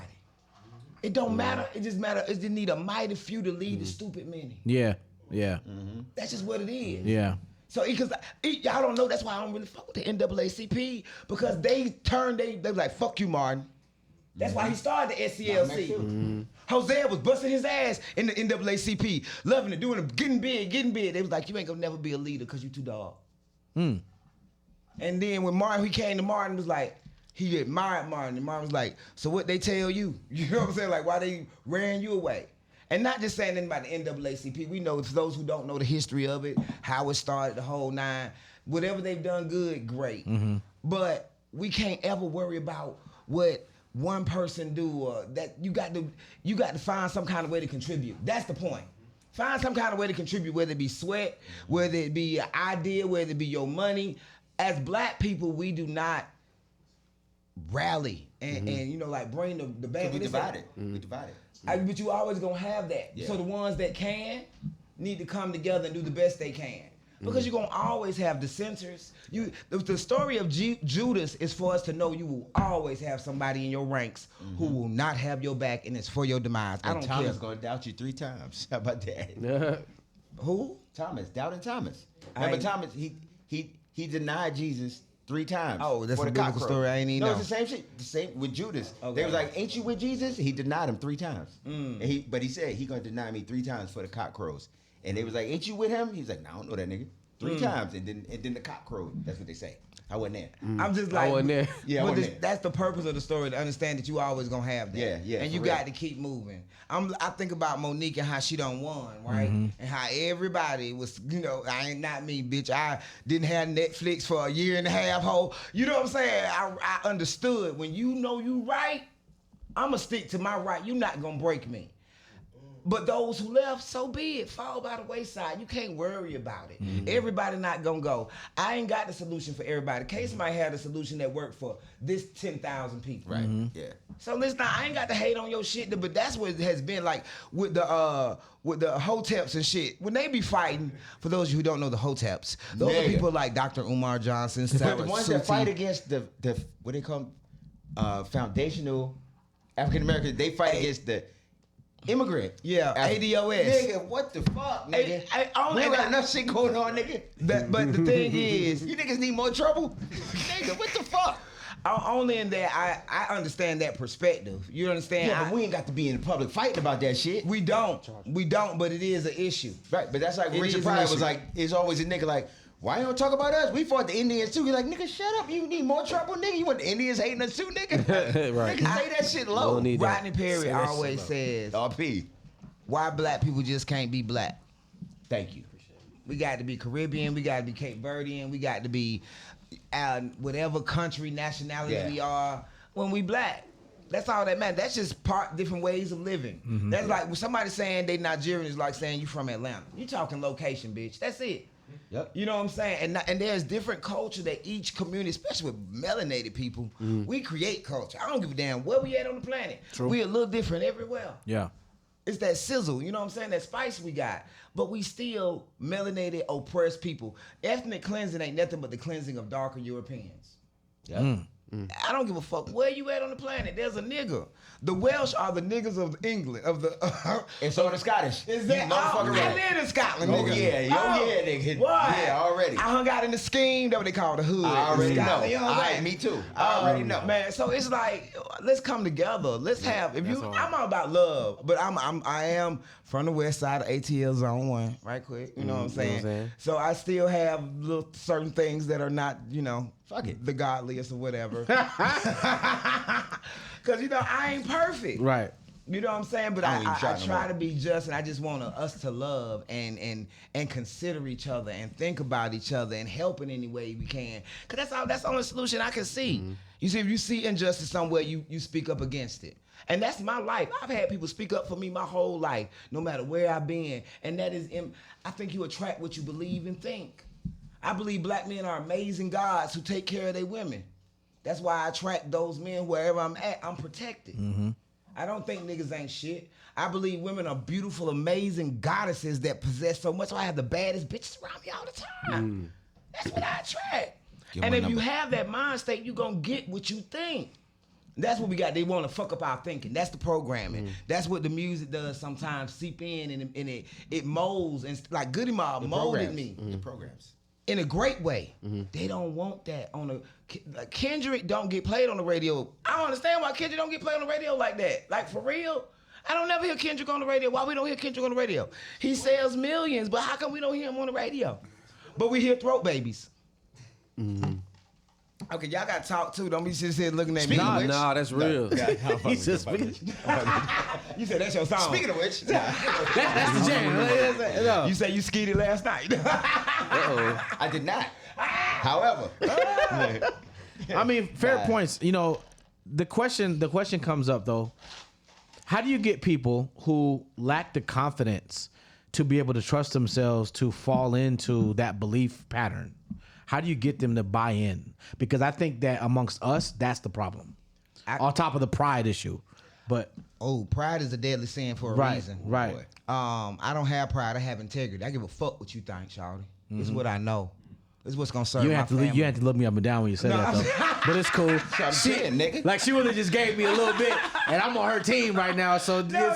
It don't matter. It just matter. It just need a mighty few to lead the stupid many. Yeah. That's just what it is. Yeah. So because y'all don't know, that's why I don't really fuck with the NAACP, because they were like, fuck you, Martin. That's why he started the SCLC. Hosea was busting his ass in the NAACP, loving it, doing it, getting big. They was like, you ain't gonna never be a leader because you too dog. And then when Martin, he came to Martin, was like, he admired Martin, and Martin was like, so what they tell you? You know what I'm saying? Like, why they ran you away? And not just saying anything about the NAACP. We know, for those who don't know the history of it, how it started, the whole nine, whatever they've done good, great. But we can't ever worry about what one person do, or that you got to find some kind of way to contribute. That's the point. Find some kind of way to contribute, whether it be sweat, whether it be an idea, whether it be your money. As black people, we do not rally and like bring the back. We divided. We divided. But you always gonna have that. Yeah. So the ones that can need to come together and do the best they can. Because you're gonna always have dissenters. The story of Judas is for us to know you will always have somebody in your ranks who will not have your back, and it's for your demise. I don't care. Thomas gonna doubt you 3 times. How about that? Who? Thomas, doubting Thomas. Remember Thomas? He denied Jesus 3 times. Oh, that's for a the biblical cock story. crow. I ain't even No, know. it's the same shit. The same with Judas. Okay. They was like, "Ain't you with Jesus?" He denied him 3 times. And he said he gonna deny me 3 times for the cock crows. And they was like, "Ain't you with him?" He was like, "No, I don't know that nigga." 3 times, and then the cock crowed. That's what they say. I wasn't there. I'm just like, I wasn't there. Yeah, I but wasn't there. that's the purpose of the story, to understand that you always gonna have that. Yeah, And you for got real. to keep moving. I think about Monique and how she done won, right? And how everybody was, I ain't not me, bitch. I didn't have Netflix for 1.5 years, ho. You know what I'm saying? I understood when you know you right, I'ma stick to my right. You not gonna break me. But those who left, so be it. Fall by the wayside. You can't worry about it. Everybody not gonna go. I ain't got the solution for everybody. Case might have the solution that worked for this 10,000 people. Right. Yeah. So listen, I ain't got to hate on your shit, but that's what it has been like with the hoteps and shit. When they be fighting, for those of you who don't know the hoteps, those are Nigga. people like Dr. Umar Johnson, But Sarah the ones that Suti. fight against the what they call foundational African Americans, they fight against the immigrant. Yeah, ADOS. Nigga, what the fuck, nigga? We and got enough shit going on, nigga. But the thing is, You niggas need more trouble? Nigga, what the fuck? only in that I understand that perspective. You understand? Yeah, but we ain't got to be in the public fighting about that shit. We don't, but it is an issue. Right, but that's like It Richard is an Pryor issue. was like, it's always a nigga like, why you don't talk about us? We fought the Indians too. You're like, nigga, shut up. You need more trouble, nigga. You want the Indians hating us too, nigga? Right. Nigga, say that shit low. Don't need that. Rodney Perry Say that shit always low. says, RP. why black people just can't be black? Thank you. We got to be Caribbean, we got to be Cape Verdean, we got to be whatever country, nationality Yeah. we are when we black. That's all that matters. That's just different ways of living. That's like when somebody saying they Nigerian is like saying you from Atlanta. You talking location, bitch. That's it. Yep. You know what I'm saying? And there's different culture that each community, especially with melanated people, we create culture. I don't give a damn where we at on the planet. True. We a little different everywhere. Yeah. It's that sizzle, you know what I'm saying? That spice we got. But we still melanated, oppressed people. Ethnic cleansing ain't nothing but the cleansing of darker Europeans. Yep. I don't give a fuck where you at on the planet. There's a nigga. The Welsh are the niggas of England, of the And so are the Scottish. Is that You motherfucker I right. live in Scotland, Oh, nigga. yeah, nigga. What? Yeah, already. I hung out in the scheme. That's what they call the hood. I already in know. Scotland, you know what I'm Alright, saying? me too. I already know. Man, so it's like, let's come together. Let's have. that's all. I'm all about love, but I am from the west side of ATL Zone 1, right quick. You know what I'm saying? saying? So I still have little certain things that are not, Fuck it. the godliest or whatever. Because I ain't perfect. Right. You know what I'm saying? But I don't even I try no try more. to be just, and I just want us to love and consider each other and think about each other and help in any way we can. Cause that's the only solution I can see. You see, if you see injustice somewhere, you speak up against it. And that's my life. I've had people speak up for me my whole life, no matter where I've been. And that is, I think you attract what you believe and think. I believe black men are amazing gods who take care of their women. That's why I attract those men wherever I'm at. I'm protected. I don't think niggas ain't shit. I believe women are beautiful, amazing goddesses that possess so much. So I have the baddest bitches around me all the time. That's what I attract. Give And my if you number. have that mind state, you gonna get what you think. That's what we got. They want to fuck up our thinking. That's the programming. That's what the music does sometimes. Seep in and it molds. And like Goody Mob molded me The programs. in a great way. They don't want that on Kendrick don't get played on the radio. I don't understand why Kendrick don't get played on the radio like that. Like for real. I don't never hear Kendrick on the radio. Why we don't hear Kendrick on the radio? He sells millions, but how come we don't hear him on the radio? But we hear Throat Babies. Okay, y'all gotta talk too. Don't be just here looking at me. Nah, that's real. He said, speaking. You said that's your song. Speaking of which, That's the jam. No. You say you skeeted last night. I did not. However, I mean, fair God. points. The question comes up though. How do you get people who lack the confidence to be able to trust themselves to fall into that belief pattern? How do you get them to buy in? Because I think that amongst us, that's the problem. On top of the pride issue. But Pride is a deadly sin for a Right, reason. right. Boy. I don't have pride. I have integrity. I give a fuck what you think, shawty. It's what I know. It's what's gonna serve you my have to family. you have to look me up and down when you say that though. But it's cool. I'm saying, nigga. Like she would have just gave me a little bit, and I'm on her team right now. So No.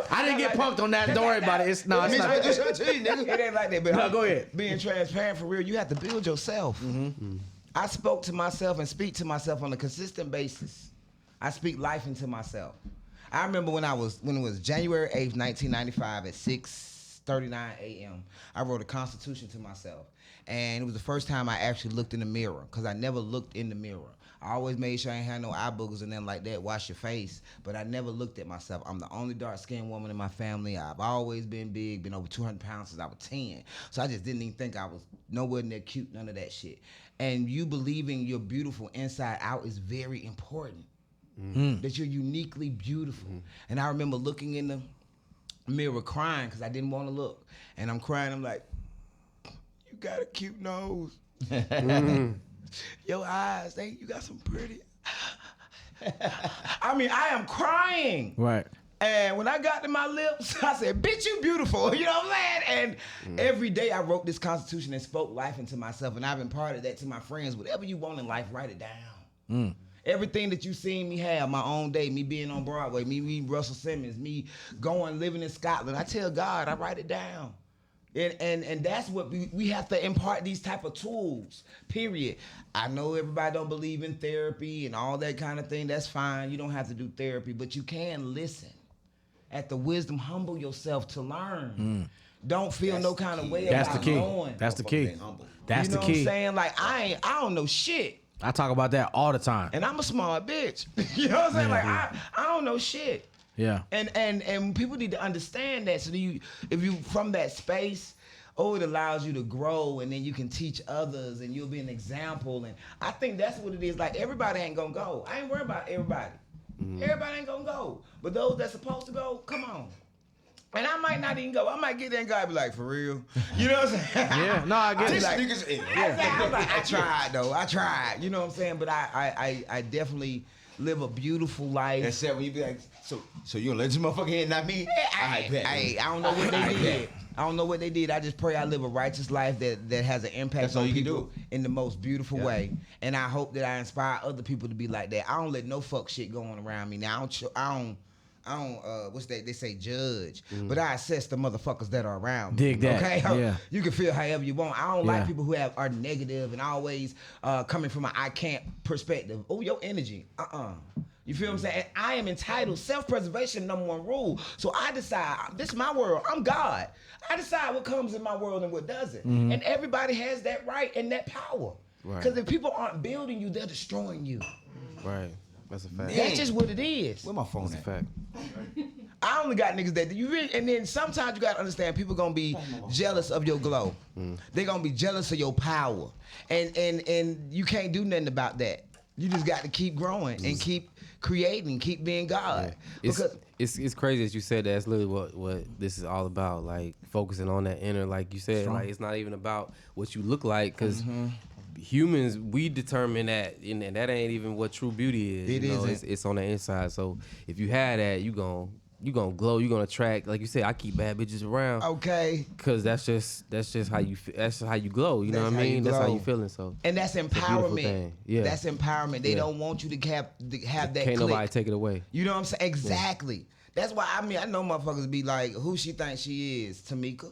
I didn't get punked on that. Don't worry about it. It's Bitch, not. this your team, nigga. It ain't like that. But No, go ahead. Being transparent for real, you have to build yourself. I spoke to myself and speak to myself on a consistent basis. I speak life into myself. I remember when it was January 8th, 1995 at 6:39 a.m. I wrote a constitution to myself. And it was the first time I actually looked in the mirror, because I never looked in the mirror. I always made sure I ain't had no eye boogers and nothing like that, wash your face, but I never looked at myself. I'm the only dark-skinned woman in my family. I've always been big, been over 200 pounds since I was 10. So I just didn't even think I was nowhere near cute, none of that shit. And you believing you're beautiful inside out is very important, that you're uniquely beautiful. And I remember looking in the mirror crying because I didn't want to look. And I'm crying, I'm like, you got a cute nose. Your eyes, you got some pretty. I mean, I am crying. Right. And when I got to my lips, I said, bitch, you beautiful. You know what I'm saying? And every day I wrote this constitution and spoke life into myself. And I've imparted that to my friends. Whatever you want in life, write it down. Everything that you seen me have, my own day, me being on Broadway, me meeting Russell Simmons, me living in Scotland. I tell God, I write it down. And that's what we have to impart, these type of tools, period. I know everybody don't believe in therapy and all that kind of thing. That's fine. You don't have to do therapy, but you can listen. At the wisdom, humble yourself to learn. Don't feel no kind of way about knowing. That's the key. That's the key. You know what I'm saying? Like, I don't know shit. I talk about that all the time. And I'm a smart bitch. You know what I'm saying? Like, I don't know shit. Yeah. And people need to understand that. So if you from that space, it allows you to grow, and then you can teach others, and you'll be an example. And I think that's what it is. Like, everybody ain't gonna go. I ain't worried about everybody. Everybody ain't gonna go. But those that's supposed to go, come on. And I might not even go. I might get there and God be like, for real? You know what I'm saying? Yeah, no, I get it. I tried, though. I tried. You know what I'm saying? But I definitely live a beautiful life. And said when you be like, so you gonna let this motherfucker in, not me? I don't know what they did. I don't know what they did. I just pray I live a righteous life that has an impact on people in the most beautiful way. And I hope that I inspire other people to be like that. I don't let no fuck shit going around me. Now I don't what's that they say, judge, but I assess the motherfuckers that are around me. Dig that. Okay? Yeah. You can feel however you want. I don't like people who are negative and always coming from an I can't perspective. Oh, your energy. You feel what I'm saying? I am entitled. Self-preservation, #1 rule. So I decide, this is my world. I'm God. I decide what comes in my world and what doesn't. And everybody has that right and that power. Because if people aren't building you, they're destroying you. Right. That's a fact. That's just what it is. Where my phone That's a at? fact. I only got niggas that you really, and then sometimes you gotta understand people gonna be jealous of your glow. They gonna be jealous of your power, and you can't do nothing about that. You just got to keep growing and keep creating, keep being God. Yeah. Because it's crazy that you said that. That's literally what this is all about. Like focusing on that inner, like you said. Like it's not even about what you look like, because humans, we determine that, and that ain't even what true beauty is. It isn't. It's on the inside. So if you had that, you gonna glow. You gonna attract. Like you said, I keep bad bitches around. okay, Cause that's just how you that's how you glow. You know what I mean? That's how you feeling. So and that's beautiful empowerment. thing. Yeah. That's empowerment. They don't want you to have that. Can't click. nobody take it away. You know what I'm saying? Exactly. That's why I know motherfuckers be like, who she thinks she is, Tamika?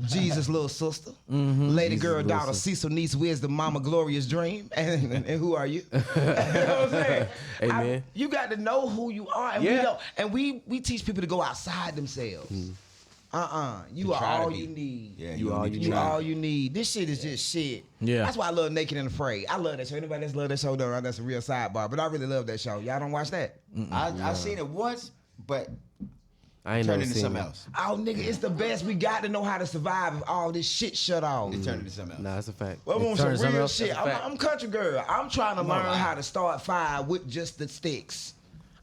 Jesus' little sister, lady girl daughter, Cecil niece, wisdom, mama, glorious dream, and who are you? You know what I'm saying? Amen. You got to know who you are, and we don't. And we teach people to go outside themselves. You are all you need. Yeah, You all you need. This shit is just shit. Yeah. That's why I love Naked and Afraid. I love that show. Anybody that's love that show, though, that's a real sidebar. But I really love that show. Y'all don't watch that? I seen it once, but I ain't turned never into seen something it. else. Oh, nigga, it's the best. We got to know how to survive if all this shit shut off. It turned into something else. Nah, that's a fact. Well, It on some turns something real else. shit. That's a fact. I'm country girl. I'm trying to learn right. how to start fire with just the sticks.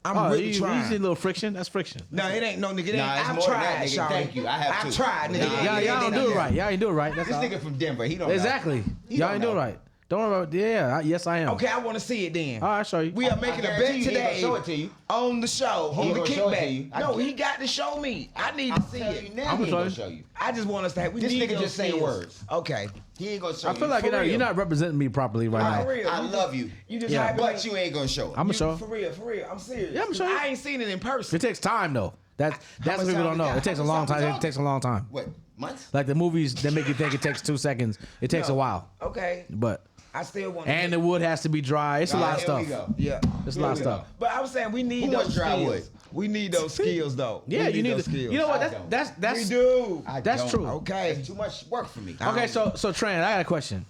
I'm Oh, really you see trying. a little friction? That's friction. No, it ain't no nigga. It ain't. Nah, it's I've more than tried, that, nigga. Shawty. Thank you. I have I've too. tried, nigga. Nah, Y'all ain't do it right. Y'all ain't do it right. That's This all. nigga from Denver, he don't know. Exactly. He Y'all don't ain't doing know. right. Don't worry about it. Yeah, yes, I am. Okay, I want to see it then. All right, I'll show you. We are making a guarantee bet you he ain't gonna today show it to you. on the show, He on ain't the gonna show it to you. kickback. No, he got to show me. I need to see Telling it. you now, I'ma he ain't show gonna you. show you. I just want us to have. We This need nigga those just saying skills. words. Okay. He ain't gonna show I you. feel like For you're real. not representing me properly right For now. real. I love you. You just Yeah. hype But me. you ain't gonna show it. I'm gonna show. For real. I'm serious. Yeah, I'ma show you. I ain't seen it in person. It takes time though. That's what much people time don't we know. got? It takes a How long much time time. we It takes a long time. What, months? Like the movies that make you think it takes 2 seconds. It takes a while. Okay, But I still want. and the wood has to be dry. It's a lot of Here stuff. we go. Yeah, It's a lot of stuff. but I was saying we need Who those wants dry skills. wood? We need those skills though. Yeah, we you need those to. skills. You know what? I don't. That's we do. That's true. Okay. It's too much work for me. Okay, so Tran, I got a question.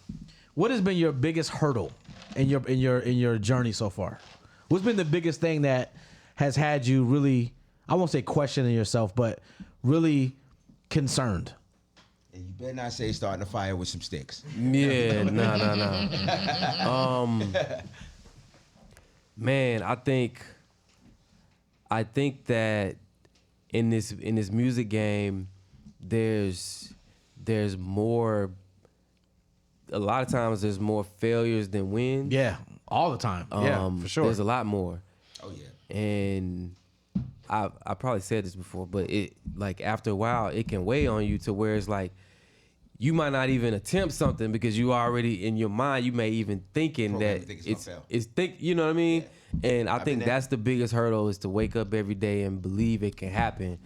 What has been your biggest hurdle in your journey so far? What's been the biggest thing that has had you really, I won't say questioning yourself, but really concerned? And you better not say starting a fire with some sticks. Yeah, no. Man, I think that in this music game, there's more. A lot of times, there's more failures than wins. Yeah, all the time. Yeah, for sure. There's a lot more. Oh yeah. And I probably said this before, but it like after a while it can weigh on you to where it's like you might not even attempt something because you already in your mind you may even thinking that think it's gonna fail. you know what I mean? And I I've think been there. that's the biggest hurdle is to wake up every day and believe it can happen.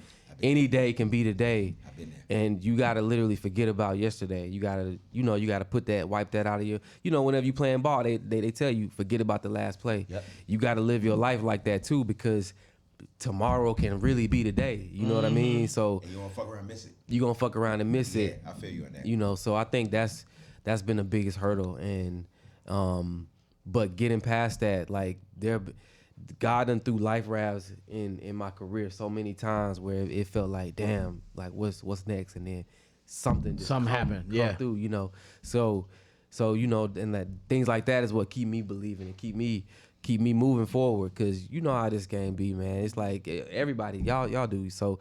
Any day can be the day. I've been there. And you gotta literally forget about yesterday. You gotta wipe that out of your, whenever you playing ball, they tell you forget about the last play. Yep. You gotta live your life like that too because tomorrow can really be the day. You know what I mean? So And you won't fuck around and miss it. you gonna fuck around and miss Yeah, it. I feel you on that. So I think that's been the biggest hurdle. And but getting past that, like God done threw life rafts in my career so many times where it felt like, damn, like what's next, and then something happened, yeah. through, So and that things like that is what keep me believing and keep me moving forward, because you know how this game be, man. It's like everybody, y'all do. So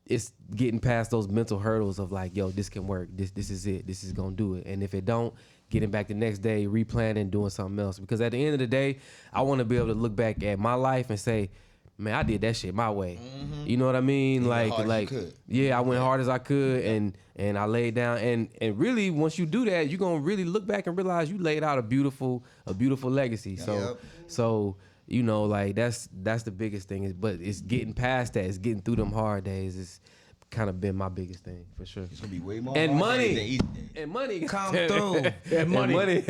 it's getting past those mental hurdles of like, yo, this can work. This is it. This is gonna do it. And if it don't, getting back the next day, replanning, doing something else. Because at the end of the day, I want to be able to look back at my life and say, man, I did that shit my way. You know what I mean? You went hard as you could. Yeah, I went hard as I could, and I laid down. And really, once you do that, you're gonna really look back and realize you laid out a beautiful legacy. So, like that's the biggest thing. But it's getting past that. It's getting through them hard days. It's kind of been my biggest thing for sure. It's gonna be way more And hard money. than easy days. And money Come through. And money.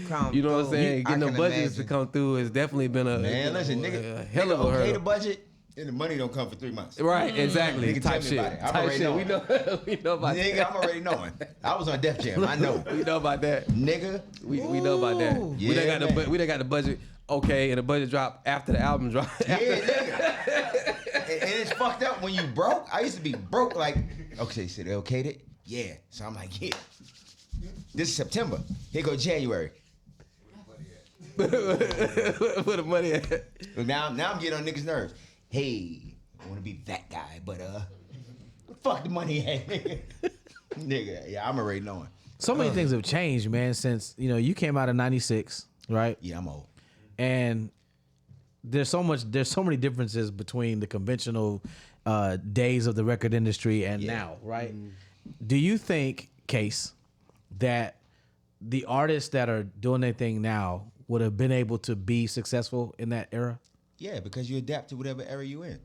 Come You know what I'm through. saying? I Getting the can budgets to imagine. come through has definitely been a Man, listen, nigga, hell of a okay hurdle. the budget, and the money don't come for 3 months. Right, exactly. Nigga, Type tell me shit. about it. I'm Type already shit. knowing. We know about Nigga, that. I'm already knowing. I was on Def Jam. I know. We know about that. Nigga, We know about that. Ooh. We done Yeah, got man. we done got the budget. Okay, and the budget drop after the album drop. yeah, nigga. And it's fucked up when you broke. I used to be broke like, okay, so they okayed it? Yeah. So I'm like, yeah. This is September. Here go January. Where the money at? Look, now I'm getting on niggas' nerves. Hey, I want to be that guy, but fuck the money at, nigga. Nigga, yeah, I'm already knowing. So many things have changed, man, since you came out of '96, right? Yeah, I'm old. And there's so many differences between the conventional days of the record industry and now, right? Do you think, Case, that the artists that are doing their thing now would have been able to be successful in that era? Yeah, because you adapt to whatever era you in.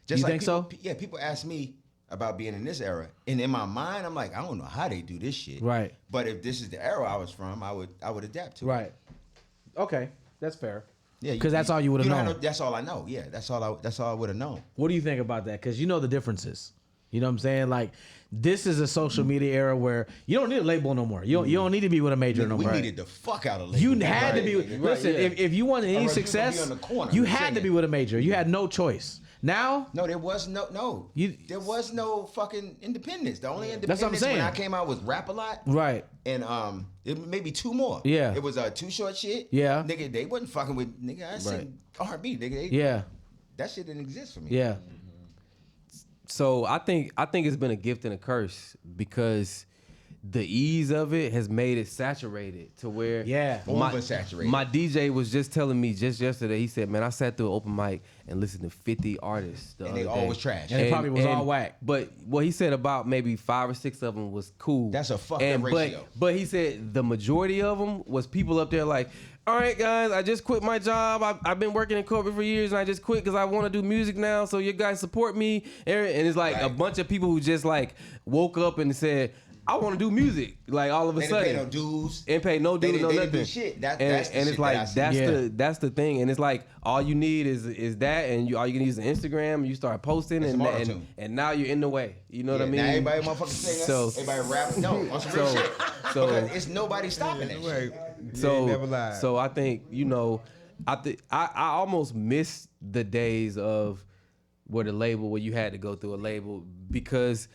You think people, so? Yeah, people ask me about being in this era, and in my mind, I'm like, I don't know how they do this shit. Right. But if this is the era I was from, I would adapt to it. Right. Okay, that's fair. Yeah, because that's all you would have don't known. that's all I know. Yeah, that's all I would have known. What do you think about that? Because you know the differences. You know what I'm saying? Like, this is a social media era where you don't need a label no more. You don't need to be with a major no We more. needed the fuck out of label. You had to be. Right, Listen, yeah. if you wanted any Or else you could be success, on the corner you had to singing. be with a major. You had no choice. Now, No, there was no. There was no fucking independence. The only independence That's what I'm saying. when I came out was Rap a Lot. right? And it maybe 2 more. Yeah. It was Too Short Shit. Yeah. Nigga, they wasn't fucking with nigga. I sing R&B, nigga. Yeah, That shit didn't exist for me. yeah. So I think it's been a gift and a curse because the ease of it has made it saturated to where Yeah. Oversaturated. My DJ was just telling me just yesterday. He said, "Man, I sat through an open mic and listened to 50 artists, And they all was trash. And it probably was all whack. But what he said about maybe 5 or 6 of them was cool. That's a fucked up ratio. But he said the majority of them was people up there like, all right, guys, I just quit my job. I've been working in corporate for years, and I just quit because I want to do music now. So you guys support me. And it's like a bunch of people who just like woke up and said, I want to do music. Like all of a sudden, They didn't pay no dues. Ain't pay no dues, no They nothing. didn't do shit. That's the and shit it's like that I see. that's the thing. And it's like all you need is that, and all you can use is Instagram. And you start posting, It's and now you're in the way. You know what I mean? Now everybody motherfucking singing. Everybody rapping. No, on some real shit. Because it's nobody stopping that shit. So I think I almost miss the days of where you had to go through a label because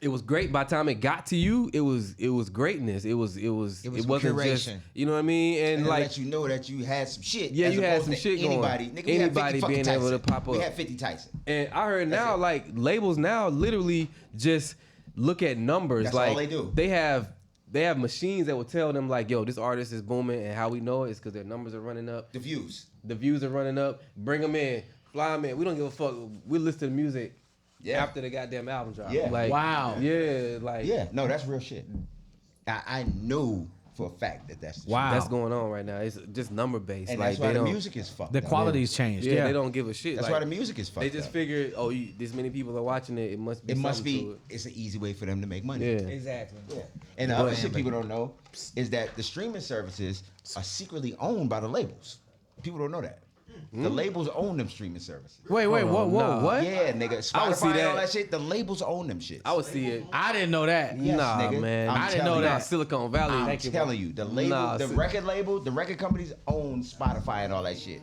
it was great. By the time it got to you, it was greatness. It wasn't curation. just, you know what I mean? And like let you know that you had some shit. Yeah, as you had opposed some to shit going. Anybody being able to pop up. We had 50 Tyson. And I heard now like labels now literally just look at numbers. That's like all they do. They have machines that will tell them like, yo, this artist is booming, and how we know it is because their numbers are running up. The views are running up. Bring them in, fly them in. We don't give a fuck. We listen to the music after the goddamn album drop. Yeah. Like, wow. Yeah, like no, that's real shit. I know for a fact that's wow. That's going on right now. It's just number based. And like that's why they the don't, music is fucked The up. quality's changed. yeah, Yeah, they don't give a shit. That's like, why the music is fucked They just up. figured, this many people are watching it. It must be. To it. It's an easy way for them to make money. Yeah. Exactly. Yeah. And the other shit people don't know is that the streaming services are secretly owned by the labels. People don't know that. The labels own them streaming services. Wait, whoa, Nah. what? Yeah, nigga. Spotify I would see and all that. that shit, the labels own them shit. I would see it. I didn't know that. Yes, nah, nigga. man. I'm I didn't know telling that. you. Silicon Valley. I'm telling you, the label, Nah, the record label, the record companies own Spotify and all that shit.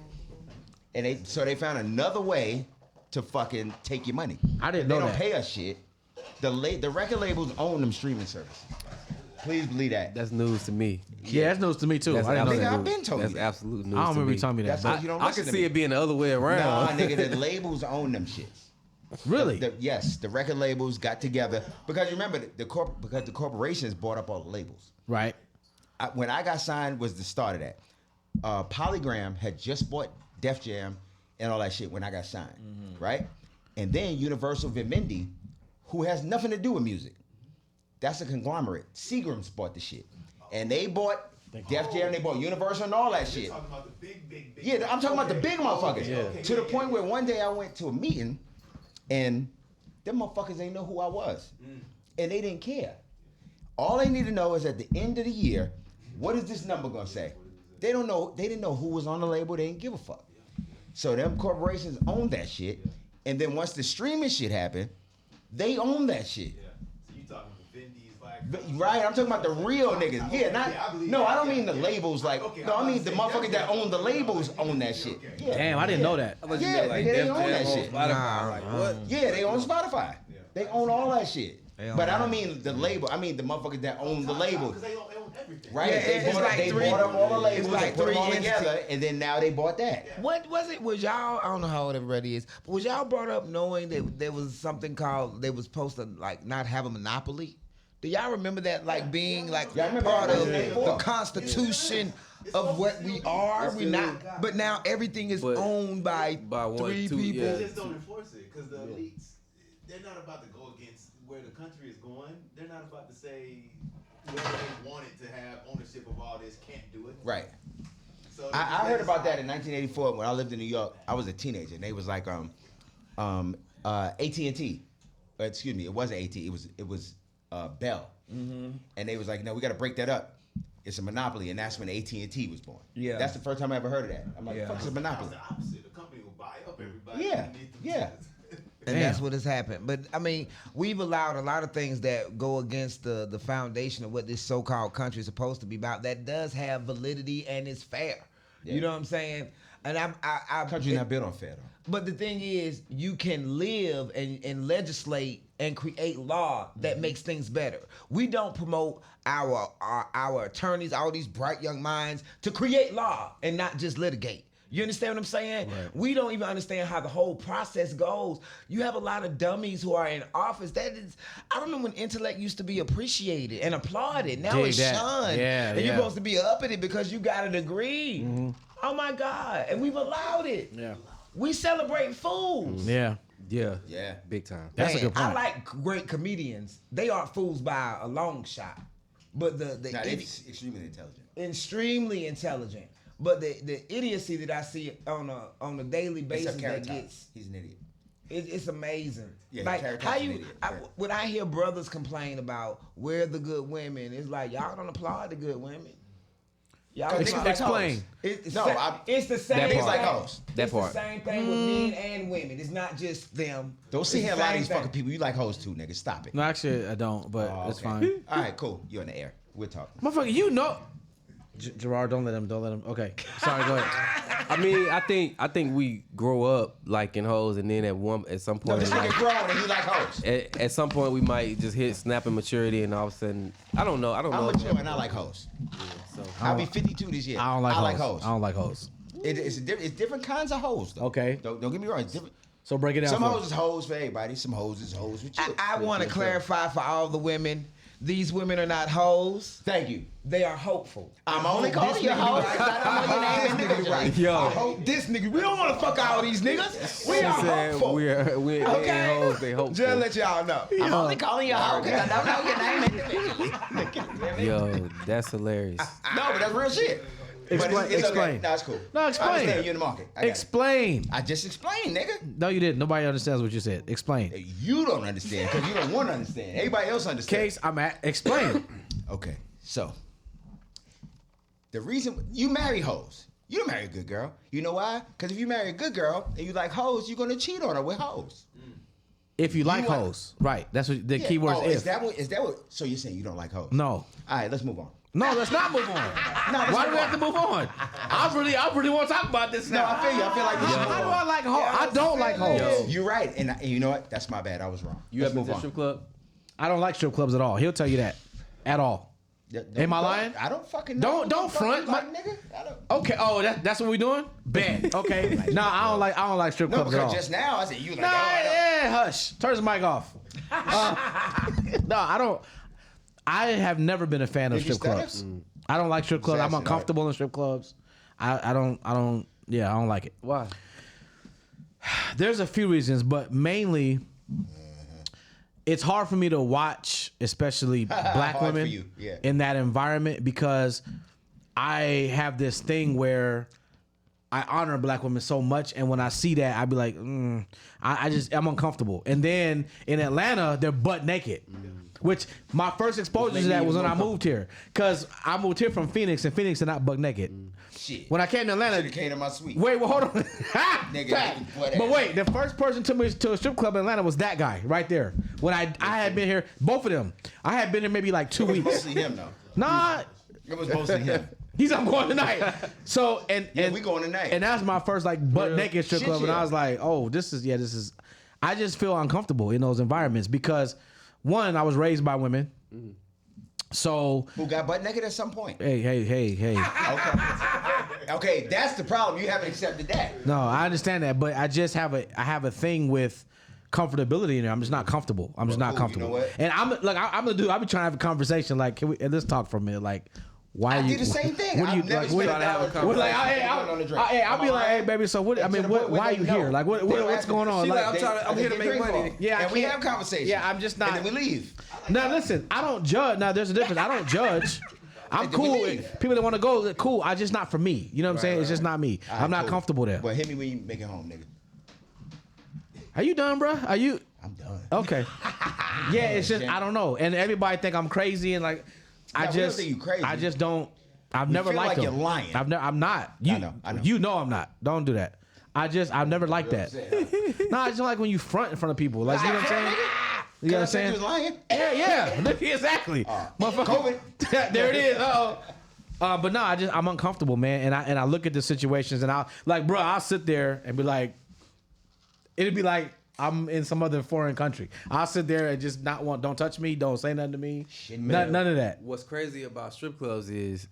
And they found another way to fucking take your money. I didn't know They that. don't pay us shit. The record labels own them streaming services. Please believe that. That's news to me. Yeah, that's news to me too. That's I didn't know Nigga, that. I've been told That's you that. absolute news. I don't remember you to telling me that. That's why you don't I listen can to see me. it being the other way around. Nah, nigga, the labels own them shits. Really? Yes, the record labels got together because remember because the corporations bought up all the labels. Right. When I got signed was the start of that. Polygram had just bought Def Jam and all that shit when I got signed, right? And then Universal Vivendi, who has nothing to do with music, that's a conglomerate. Seagram's bought the shit, and they bought Def Jam, they bought Universal and all that shit. Talking about the big. Yeah, I'm talking about the big motherfuckers. Okay, To the point where one day I went to a meeting, and them motherfuckers ain't know who I was, and they didn't care. All they need to know is at the end of the year, what is this number gonna say? They don't know. They didn't know who was on the label. They didn't give a fuck. So them corporations own that shit, and then once the streaming shit happened, they own that shit. Yeah. So you talking the Vindies like Right, I'm talking about the real niggas. Yeah, not. I believe No, that. I don't mean Yeah, the yeah. labels. Like, Okay, no, I I'm mean about the to say, motherfuckers that own the labels own that shit. Yeah. Damn, I didn't know that. I thought you Yeah, meant like nigga, they Def own Jam that on shit. Spotify. Like, what? Yeah, they own Spotify. They own all that shit. own But I don't all mean the label. I mean the motherfuckers that own the label. Because they own everything. Right? Yeah, They it's bought like they three- bought up all the it's labels, like they put them all three together, and then now they bought that. What was it? Was y'all? I don't know how old everybody is, but was y'all brought up knowing that there was something called they was supposed to like not have a monopoly? Do y'all remember that like being like Yeah, I remember part that. of Yeah. the constitution of what we are? It's We still- not, but now everything is But owned by one, three two, people. yeah. They just don't enforce it because the elites, they're not about to go against where the country is going. They're not about to say whether they wanted to have ownership of all this can't do it. Right. So I heard about that in 1984 when I lived in New York. I was a teenager, and they was like, AT&T. Excuse me, it wasn't AT. It was Bell. And they was like, no, we got to break that up. It's a monopoly, and that's when AT&T was born. Yeah. That's the first time I ever heard of that. I'm like, Yeah. fuck is a It's monopoly? the opposite. The company will buy up everybody. Yeah, underneath them. yeah. And Damn. that's what has happened. But I mean, we've allowed a lot of things that go against the foundation of what this so-called country is supposed to be about. That does have validity and is fair. Yeah. You know what I'm saying? And I Country's not built on fair, though. But the thing is, you can live and legislate and create law that makes things better. We don't promote our attorneys, all these bright young minds, to create law and not just litigate. You understand what I'm saying? Right. We don't even understand how the whole process goes. You have a lot of dummies who are in office. That is, I don't know when intellect used to be appreciated and applauded. Now Dig it's that. shunned. Yeah, and you're yeah. supposed to be uppity because you got a degree. Oh my God. And we've allowed it. Yeah. We celebrate fools. Yeah. Yeah. Yeah. Big time. That's a Man, good point. I like great comedians. They aren't fools by a long shot. But the Nah, they're extremely intelligent. extremely intelligent. But the idiocy that I see on a daily basis Except that gets he's an idiot. it's amazing. Yeah, like Carrot how Top's an you idiot. when I hear brothers complain about where the good women, it's like y'all don't applaud the good women. Y'all Because applaud- they Explain. It's No, it's the same. That thing. part. like hoes. That It's part. the same thing with men and women. It's not just them. Don't sit It's here the a lot of same these thing. fucking people. You like hoes too, nigga. Stop it. No, actually, I don't, but Oh, it's okay. fine. All right, cool. You're in the air. We're talking. Motherfucker, you know. Gerard, don't let him. Okay. Sorry, go ahead. I mean, I think we grow up liking hoes, and then at some No, point, this nigga grown and he like hoes. at some point we might just hit snapping maturity, and all of a sudden, I don't know. I'm mature and I like hoes. So I'll be 52 this year. I don't like hoes. hoes. I don't like hoes. It's different kinds of hoes, though. Okay. Don't get me wrong. It's different. So break it down. Some for hoes us. is hoes for everybody. Some hoes is hoes with you. I want to clarify for all the women. These women are not hoes. Thank you. They are hopeful. I'm only calling you a hoe. I don't know your name individually. Yo. I hope this nigga. We don't want to fuck all these niggas. We She are said hopeful. we Okay. ain't hoes, they hopeful. Just let y'all know. I'm only calling you a hoe because I don't know your name individually. Yo, that's hilarious. No, but that's real shit. Explain. Explain. No, it's cool. No, explain. I understand you in the market. I got it. Explain. I just explained, nigga. No, you didn't. Nobody understands what you said. Explain. You don't understand because you don't want to understand. Everybody else understands. Case, I'm at. Explain. Okay, so the reason you marry hoes, you don't marry a good girl. You know why? Because if you marry a good girl and you like hoes, you're gonna cheat on her with hoes. If you like want- hoes, right? That's what the key word Oh, is. is that what? So you're saying you don't like hoes? No. All right, let's move on. No, let's not move on. Why do we have to move on? I really want to talk about this No, now. I feel you. I feel like we should How move do on. I like hoes? I don't like hoes. Yo. You're right, and you know what? That's my bad. I was wrong. You Let's ever been to a move strip club? I don't like strip clubs at all. He'll tell you that. At all. Am I lying? I don't fucking know. Don't front, like, my- nigga. I don't. Okay. Oh, that's what we doing? Bet. Okay. No, I don't like strip No, clubs at all. because just now I said you like. No, oh, I don't. yeah, hush. Turn the mic off. No, I don't. I have never been a fan of Did you strip stutter? clubs. I don't like strip clubs. I'm Assassin, uncomfortable in strip clubs. I don't. Yeah, I don't like it. Why? There's a few reasons, but mainly it's hard for me to watch, especially black Hard for women you, yeah. in that environment because I have this thing where I honor black women so much, and when I see that, I be like, I'm uncomfortable. And then in Atlanta, they're butt naked. Which my first exposure to that was when I moved here, cause I moved here from Phoenix, and Phoenix are not butt naked. Shit. When I came to Atlanta, Should've came to my suite. wait, well, hold on. Nigga, Fact. whatever. But wait, the first person took me to a strip club in Atlanta was that guy right there. When I had been here, both of them. I had been here maybe like 2 It was weeks. mostly him though. Nah, It was mostly him. he's I'm going tonight. So and we going tonight. And that's my first like butt naked strip Shit, club, and yeah. I was like, oh, this is. I just feel uncomfortable in those environments because one, I was raised by women. So Who got butt naked at some point? hey. Okay, that's the problem. You haven't accepted that. No, I understand that, but I just have a thing with comfortability in there. I'm just not comfortable. I'm just not cool, you comfortable. know what? And I'm gonna do. I've been trying to have a conversation. Like, let's talk for a minute. Like, why I are you? do the same thing. What do you I've never like? What, spent trying to have a what, like, I'll be like, hey, baby. So what? I mean, why are you here? Like, what's going on? She like, Like, I'm here to make money. Yeah, I and we can't- have conversations. Yeah, I'm just not. And then we leave. Now listen, I don't judge. Now there's a difference. I don't judge. I'm And then we cool. leave. People that want to go, cool. I just not for me. You know what I'm saying? It's just not me. All right, I'm not cool. comfortable there. But hit me when you make it home, nigga. Are you done, bro? Are you? I'm done. Okay. Yeah, it's just I don't know, and everybody think I'm crazy, and like No, we don't think you crazy. I just don't. I've We never feel liked like them. you're lying. I'm not. You I know. You know I'm not. Don't do that. I've never liked that. No, I just don't like when you front in front of people. Like, you know what I'm saying? You know what I'm saying? You was lying. Yeah. Exactly. Motherfucker. There it is. But no, I'm uncomfortable, man, and I look at the situations, and I'll sit there and be like, it'd be like I'm in some other foreign country. I'll sit there and just don't touch me, don't say nothing to me, none of that. What's crazy about strip clubs is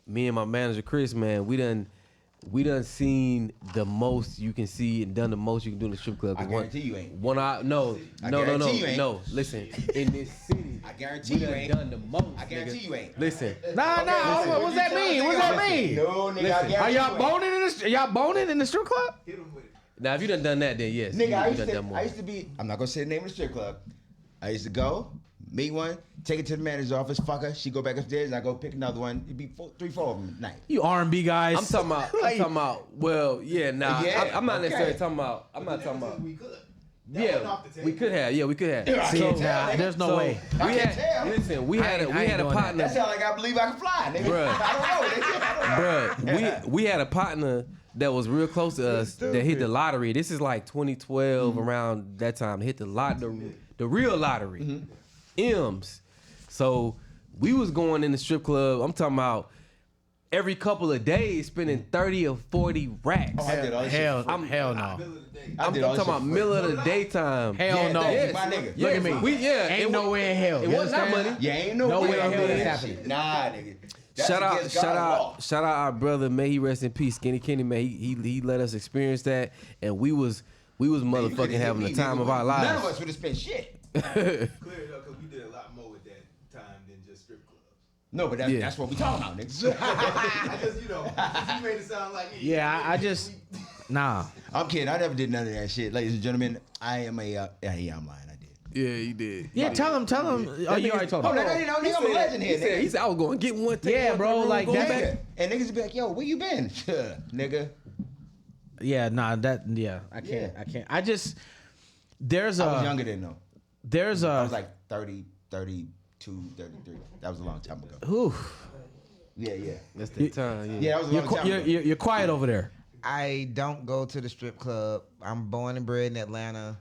me and my manager Chris, man, we done seen the most you can see and done the most you can do in the strip club. I guarantee you ain't. No. guarantee you ain't. Listen, in this city, I guarantee we you done ain't. done the most. I guarantee nigga. you ain't. Listen, Nah. What's that mean? What's that mean? No, nigga. I guarantee Are y'all you ain't. boning in this? Y'all boning in the strip club? Hit him with it. now if you done that, then yes, Nigga, you done done more. I used to be. I'm not gonna say the name of the strip club. I used to go Meet one, take it to the manager's office, fuck her. She go back upstairs, and I go pick another one. It'd be 3, 4 of them a night. You R&B guys. I'm talking about. Well, yeah, nah. Yeah, I'm not okay. necessarily talking about. I'm not talking about. We could. Yeah, we could have. Yeah, we could have. See, So- nah, there's no way. I We can't had. tell. Listen, we had I ain't a doing that. partner. That sound like I believe I can fly, nigga. Bruh. I don't know. Bruh, we had a partner that was real close to us that hit the lottery. This is like 2012, around that time. Hit the real lottery, M's. So we was going in the strip club. I'm talking about every couple of days spending 30 or 40 racks. I did all this shit. Hell no. I I'm did all talking this about shit. middle of the daytime. Hell Yeah, no. thank you, my nigga. Look at me. Ain't no way in hell. It You wasn't that understand? money. Yeah, ain't no, No way way I'm in doing hell that that's shit. Nah, nigga. That's Shout out, against shout God's out, law. shout out our brother. May he rest in peace, Skinny Kenny. Man, he let us experience that, and we was You motherfucking could've hit having me, the time nigga. of our None of lives. us would have spent shit. Clear it up because we did a lot more with that time than just strip clubs. No, but Yeah. that's what we talking about, nigga. I just, you made it sound like Yeah, I just nah. I'm kidding. I never did none of that shit. Ladies and gentlemen, I am a, yeah, I'm lying. I did. Yeah, you did. Yeah, tell him. Oh, you already told Oh, him. no, nigga, I'm a legend here, nigga. He said I was going to get one thing. Yeah, bro, like that- Nigga. And niggas be like, yo, where you been? Nigga. Yeah, nah. I can't. Yeah. I can't. I just there's I was a younger then, though. there's I a was like 30, 32, 33. That was a long time ago. whew. Yeah. That's the time. Yeah. Yeah, that was a long time ago. You're quiet over there. I don't go to the strip club. I'm born and bred in Atlanta.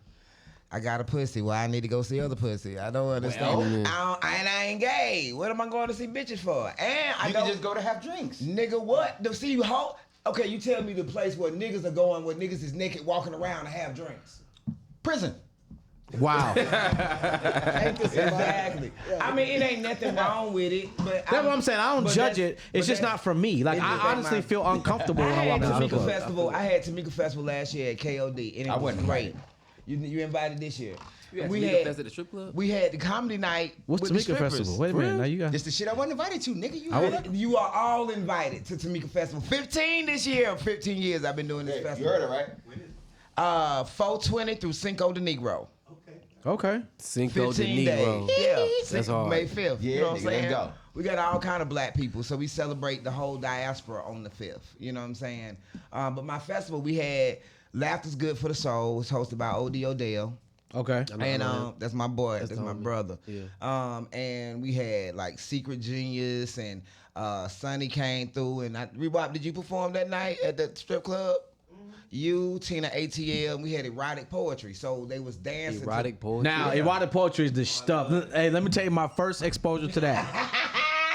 I got a pussy. Well, I need to go see other pussy. I don't understand. I ain't gay. What am I going to see bitches for? And I You don't can just go to have drinks. Nigga, what? To see how? Okay, you tell me the place where niggas are going, where niggas is naked walking around and have drinks. Prison. Wow. Ain't this exactly? I mean, it ain't nothing wrong with it, but That's what I'm saying. I don't judge it. It's just not for me. Like it just I ain't honestly my- feel uncomfortable when I walk into the Tamika club. Festival. I had Tamika Festival last year at KOD, and it I was wasn't great. You invited this year. We had at the strip club. We had the comedy night. What's with the Tamika strippers. Festival? Wait a minute. Now you got. This the shit I wasn't invited to, nigga. You I heard would- it? You are all invited to Tamika Festival. 15 this year. 15 years I've been doing this You festival. heard it, right? 420 through Cinco de Negro. Okay. Cinco de 15 Negro. days. Yeah. That's hard. May 5th. Yeah, you know what I'm nigga, let's saying? go. We got all kind of black people, so we celebrate the whole diaspora on the 5th. You know what I'm saying? But my festival, we had Laughter's Good for the Soul. It's hosted by O.D. Odell. Okay. And that's my boy. That's my homie. brother. Yeah. And we had like Secret Genius and Sonny came through. And Rebop, did you perform that night at the strip club? You, Tina ATL, we had erotic poetry. So they was dancing. Erotic poetry. Now, erotic poetry is the stuff. Hey, let me tell you my first exposure to that.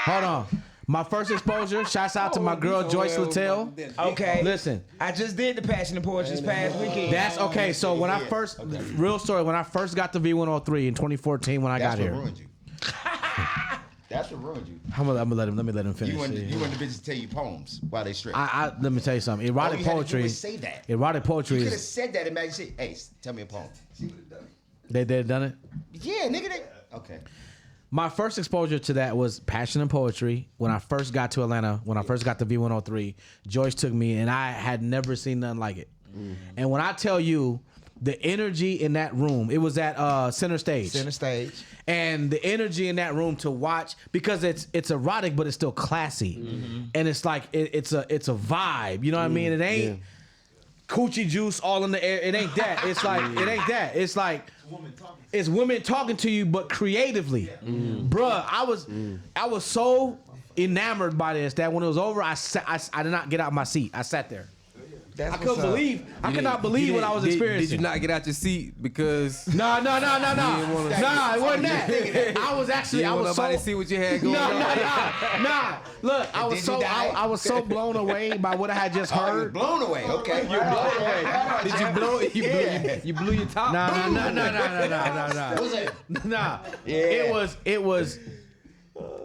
Hold on. My first exposure, shouts out to my girl Joyce Littell. Okay. Listen, I just did the Passion and Poetry this past weekend. that's okay. So when I first, real story, when I first got to V103 in 2014 when I That's got what here. ruined you. That's what ruined you. I'm gonna let him finish. You want the bitches to tell you poems while they strip. Let me tell you something. All Erotic you had to do poetry. was say that. Erotic poetry You could have is. said that and Maggie said, hey, tell me a poem. They done it. Yeah, nigga. Okay. My first exposure to that was passion and poetry. When I first got to Atlanta, when I first got to V103, Joyce took me, and I had never seen nothing like it. And when I tell you, the energy in that room, it was at Center Stage. Center Stage. And the energy in that room to watch, because it's erotic, but it's still classy, and it's like it's a vibe. You know what I mean? It ain't coochie juice all in the air. It ain't that. It's like it ain't that. It's like it's women talking to you, but creatively, bruh. I was so enamored by this that when it was over, I did not get out of my seat. I sat there. That's I could not believe what I was experiencing. Did you not get out your seat because? No. wanna- Nah, it wasn't that. I was actually, I was nobody so. see what you had going on. Nah. Look, I was Did so, you die? I was so blown away by what I had just Oh, you heard. blown away. Okay. You blown away. Did you blow it? You blew your top. Nah. Nah.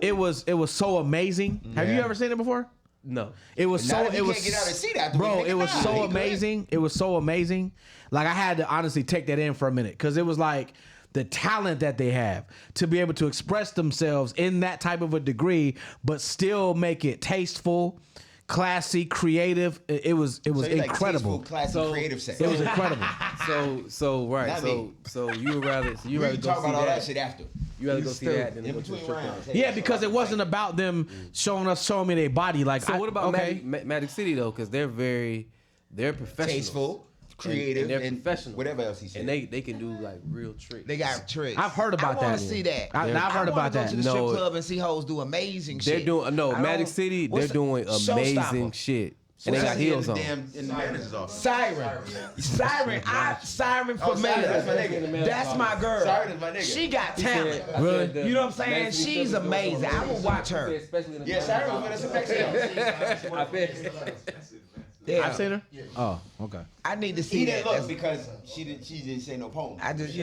It was so amazing. Have you ever seen it before? No. It was Now so. that you It was can't get out and see that, bro. nigga, It was nah, so you good. amazing. It was so amazing. Like I had to honestly take that in for a minute because it was like the talent that they have to be able to express themselves in that type of a degree, but still make it tasteful, classy, creative. It was So you like incredible. tasteful, classy, So- creative sex. It was incredible. So right. Not me. So you would rather we go can talk see about all that that. shit after. You rather go see that than In go to the between strip club. rounds. Yeah, because it wasn't about them showing me their body. Like, So what about okay? Magic City though? Because they're professional, Tasteful, creative, and they're professional. Whatever else he said. And they can do like real tricks. They got tricks. I've heard about I that. want to see that. I've heard about Go that. to the strip No. club and see hoes do amazing They're shit. doing I don't- Magic City. They're what's the- doing amazing Showstopper. shit, and they got heels on. In the manager's office. Siren for Oh, mayor. Siren, that's my nigga. That's my girl. Siren is my nigga. She got talent. Really? You know what I'm saying? She's amazing. I will watch her. Yeah, Siren was with us in Mexico. I bet. Yeah. I've seen her. Oh, okay. I need to see He that. didn't look That's- because she didn't say no poem. I just,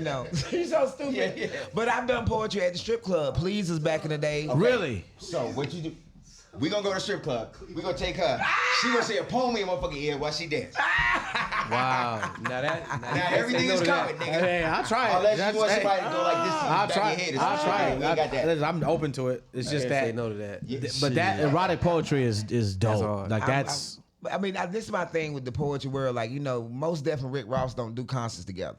she's so stupid. Yeah. But I've done poetry at the strip club. Please was back in the day. Really? So what you do? We gonna go to the strip club. We gonna take her. She gonna say a poem in my fucking ear while she dance. Wow. Now everything is covered, nigga. Hey, I'll try it. Unless you want somebody to go like this. I'll try. I'll try We ain't got that. it. I'm open to it. It's just Say that. no to that. But that erotic poetry is dope. hard. Like that's. I mean, this is my thing with the poetry world. Like, most Def and Rick Ross don't do concerts together.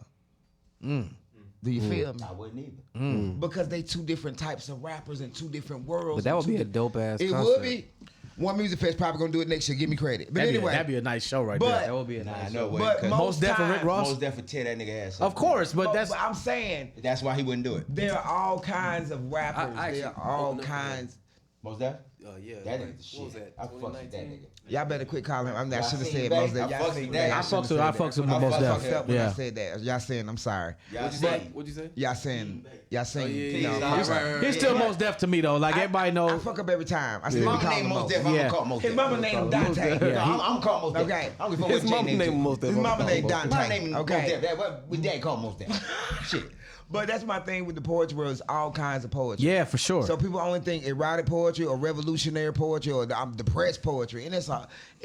Do you feel me? I wouldn't either. Because they two different types of rappers in two different worlds. But that would be a dope ass. It concert. would be. One Music Fest probably gonna do it next year. Give me credit. But That'd anyway, be a nice show right but- there. That would be a Nah, nice. I know. show. but Most Def and Rick times- Ross? Most definitely tear that nigga ass. Of course, but that's. But I'm saying That's why he wouldn't do it. there are all kinds of rappers. I actually There are all opened up for kinds. Most def? Yeah. That like, nigga the shit. what was that? I fucked with that 2019? nigga. Y'all better quit calling him. I should have seen said that. most Def. I Y'all fucked seen with that. that. I fucks with him I most fucked Def. with Fucked up when I Yeah. said that. Y'all saying I'm sorry. Y'all What'd saying. you say? Y'all saying. yeah, yeah. He's still most deaf to me though. Like everybody I knows. fuck up every time. I still His be mama calling named him Most Most. Def. I'm Yeah. gonna call Most His Def. mama named him Dante. No, I'm called Most Def. Okay. I don't give a fuck His what mama Jay named Most Def. His mama named My Dante. name Most Okay. Def. What we dad called Most Def. Shit. But that's my thing with the poetry world. Is all kinds of poetry. Yeah, for sure. So people only think erotic poetry or revolutionary poetry or depressed poetry, and it's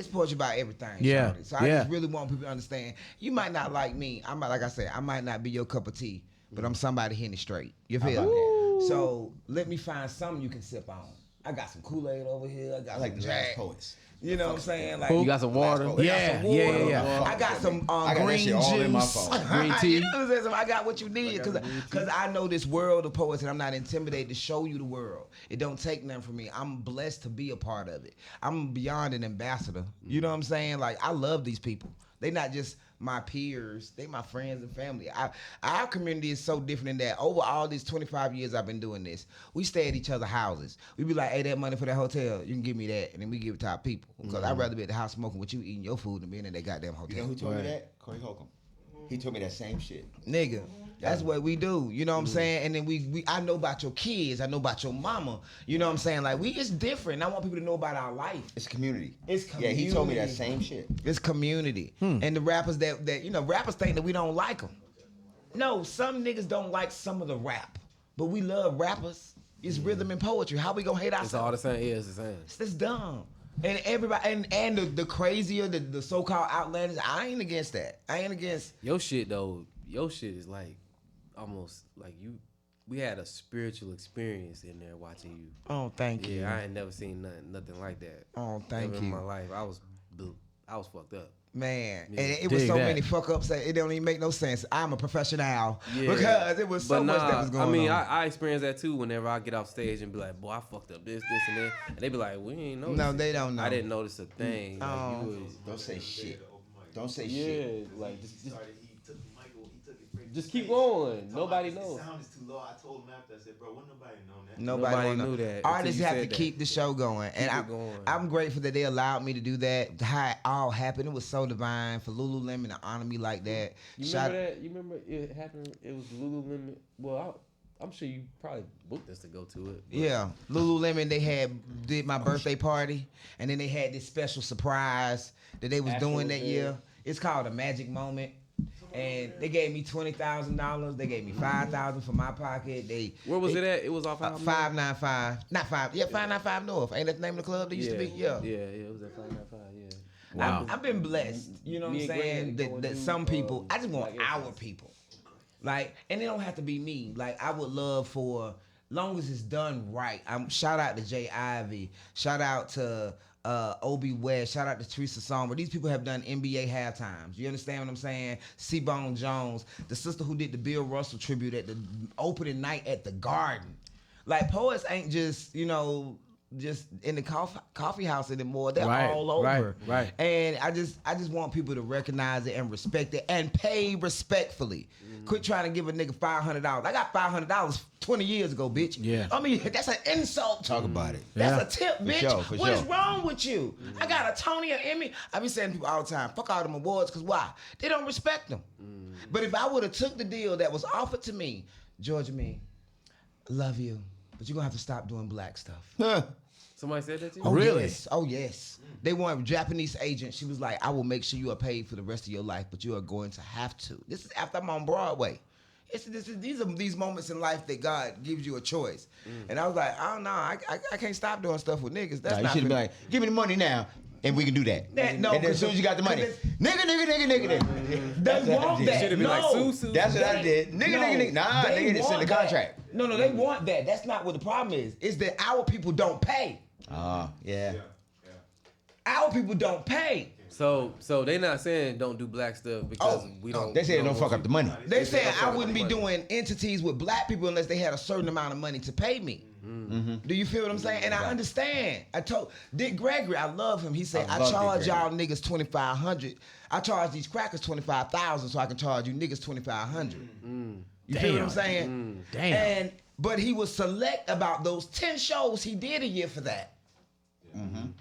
poetry about everything. Yeah, shawty. So I yeah. just really want people to understand. You might not like me. Like I said, I might not be your cup of tea, but I'm somebody hitting it straight. You feel me? So let me find something you can sip on. I got some Kool-Aid over here. I got I like some the jazz Jack. poets. You know what I'm saying? Like You got some water. Last Yeah, yeah. I got some I got that green shit all in my juice. phone. Green tea. You know what I'm saying? So I got what you need because I know this world of poets and I'm not intimidated to show you the world. It don't take nothing from me. I'm blessed to be a part of it. I'm beyond an ambassador. You know what I'm saying? Like I love these people. They not just my peers. They my friends and family. Our community is so different in that over all these 25 years I've been doing this, we stay at each other's houses. We be like, hey, that money for that hotel, you can give me that. And then we give it to our people. Because I'd rather be at the house smoking with you, eating your food than being in that goddamn hotel. You know who told me that? Corey Holcomb. He told me that same shit. Nigga, that's what we do. You know what I'm saying? And then I know about your kids. I know about your mama. You know what I'm saying? Like it's different. I want people to know about our life. It's community. It's Yeah, he told me that community. same shit. It's community. And the rappers that rappers think that we don't like them. No, some niggas don't like some of the rap, but we love rappers. It's rhythm and poetry. How we gonna hate It's all ourselves? the same. Yeah, it's the same. It's dumb. And everybody and the crazier the so-called outlandish, I ain't against that. I ain't against. Your shit though. Your shit is like almost like you. We had a spiritual experience in there watching you. Oh, thank you. Yeah, I ain't never seen nothing like that. Oh, thank Never in you. my life, I was fucked up. Man, Yeah. and it was Dig so that. many fuck ups that it don't even make no sense. I'm a professional Yeah. because it was so But much that was going I mean, on. I experience that too. Whenever I get off stage and be like, "Boy, I fucked up this, and that," and they be like, "We ain't know." No, they don't know. I didn't notice a thing. Like, Oh. you was, Don't say shit. Don't say yeah, shit. like He took the Michael, he took it straight just to keep space. going. Talking Nobody about knows. The sound is too low. I told him after. I said, bro, wouldn't nobody know that? Nobody know. knew that until Artists you have to said that. keep the show going, and Keep it going. I'm grateful that they allowed me to do that. How it all happened, it was so divine for Lululemon to honor me like that. You remember that? You remember it happened? It was Lululemon. Well, I'm sure you probably booked us to go to it. but- Yeah, Lululemon. They did my birthday party, and then they had this special surprise that they was doing that year. It's called a Magic Moment, and they gave me $20,000. They gave me $5,000 for my pocket. Where was it at? It was off 595, not 5. Yeah, 595 North. Ain't that the name of the club that used to be? Yeah. Yeah, it was at 595. Yeah. I've been blessed. You know what Me I'm and Greg saying? had to go and That do, some people, I just want like our people. Like, and it don't have to be me. Like, I would love for long as it's done right. Shout out to Jay Ivy. Shout out to Obi West. Shout out to Teresa Sommer. These people have done NBA halftimes. You understand what I'm saying? C-Bone Jones, the sister who did the Bill Russell tribute at the opening night at the Garden. Like, poets ain't just, just in the coffee house anymore. They're all over. Right. And I just want people to recognize it and respect it and pay respectfully. Quit trying to give a nigga $500. I got $500 20 years ago, bitch. Yeah. I mean, that's an insult. Talk about it. That's a tip, bitch. For What is sure. wrong with you? I got a Tony, an Emmy. I be saying to people all the time, fuck all them awards, because why? They don't respect them. But if I would have took the deal that was offered to me, GeorgiaME, I love you, but you're going to have to stop doing black stuff. Somebody said that to you? Oh, Really? Yes. Oh, yes. They want a Japanese agent. She was like, I will make sure you are paid for the rest of your life, but you are going to have to. This is after I'm on Broadway. These are these moments in life that God gives you a choice. And I was like, I don't know. I can't stop doing stuff with niggas. That's Nah, you not should be finna- like, give me the money now, and we can do that. No, and then as soon as you got the money, nigga. That's They what I want did. that. Should have been like, No. Sue. That's what I did. Nigga. Nah, They nigga, it's in want the that. contract. No, they want that. That's not what the problem is. It's that our people don't pay. Yeah. Our people don't pay. So they not saying don't do black stuff because we don't. They say don't fuck up the money. They saying don't I fuck wouldn't be with the money. doing entities with black people unless they had a certain amount of money to pay me. Do you feel what I'm saying? And I understand. I told Dick Gregory, I love him. He said, I I love charge Dick y'all niggas $2,500. I charge these crackers $25,000 so I can charge you niggas $2,500. You feel what I'm saying? Damn. But he was select about those 10 shows he did a year for that.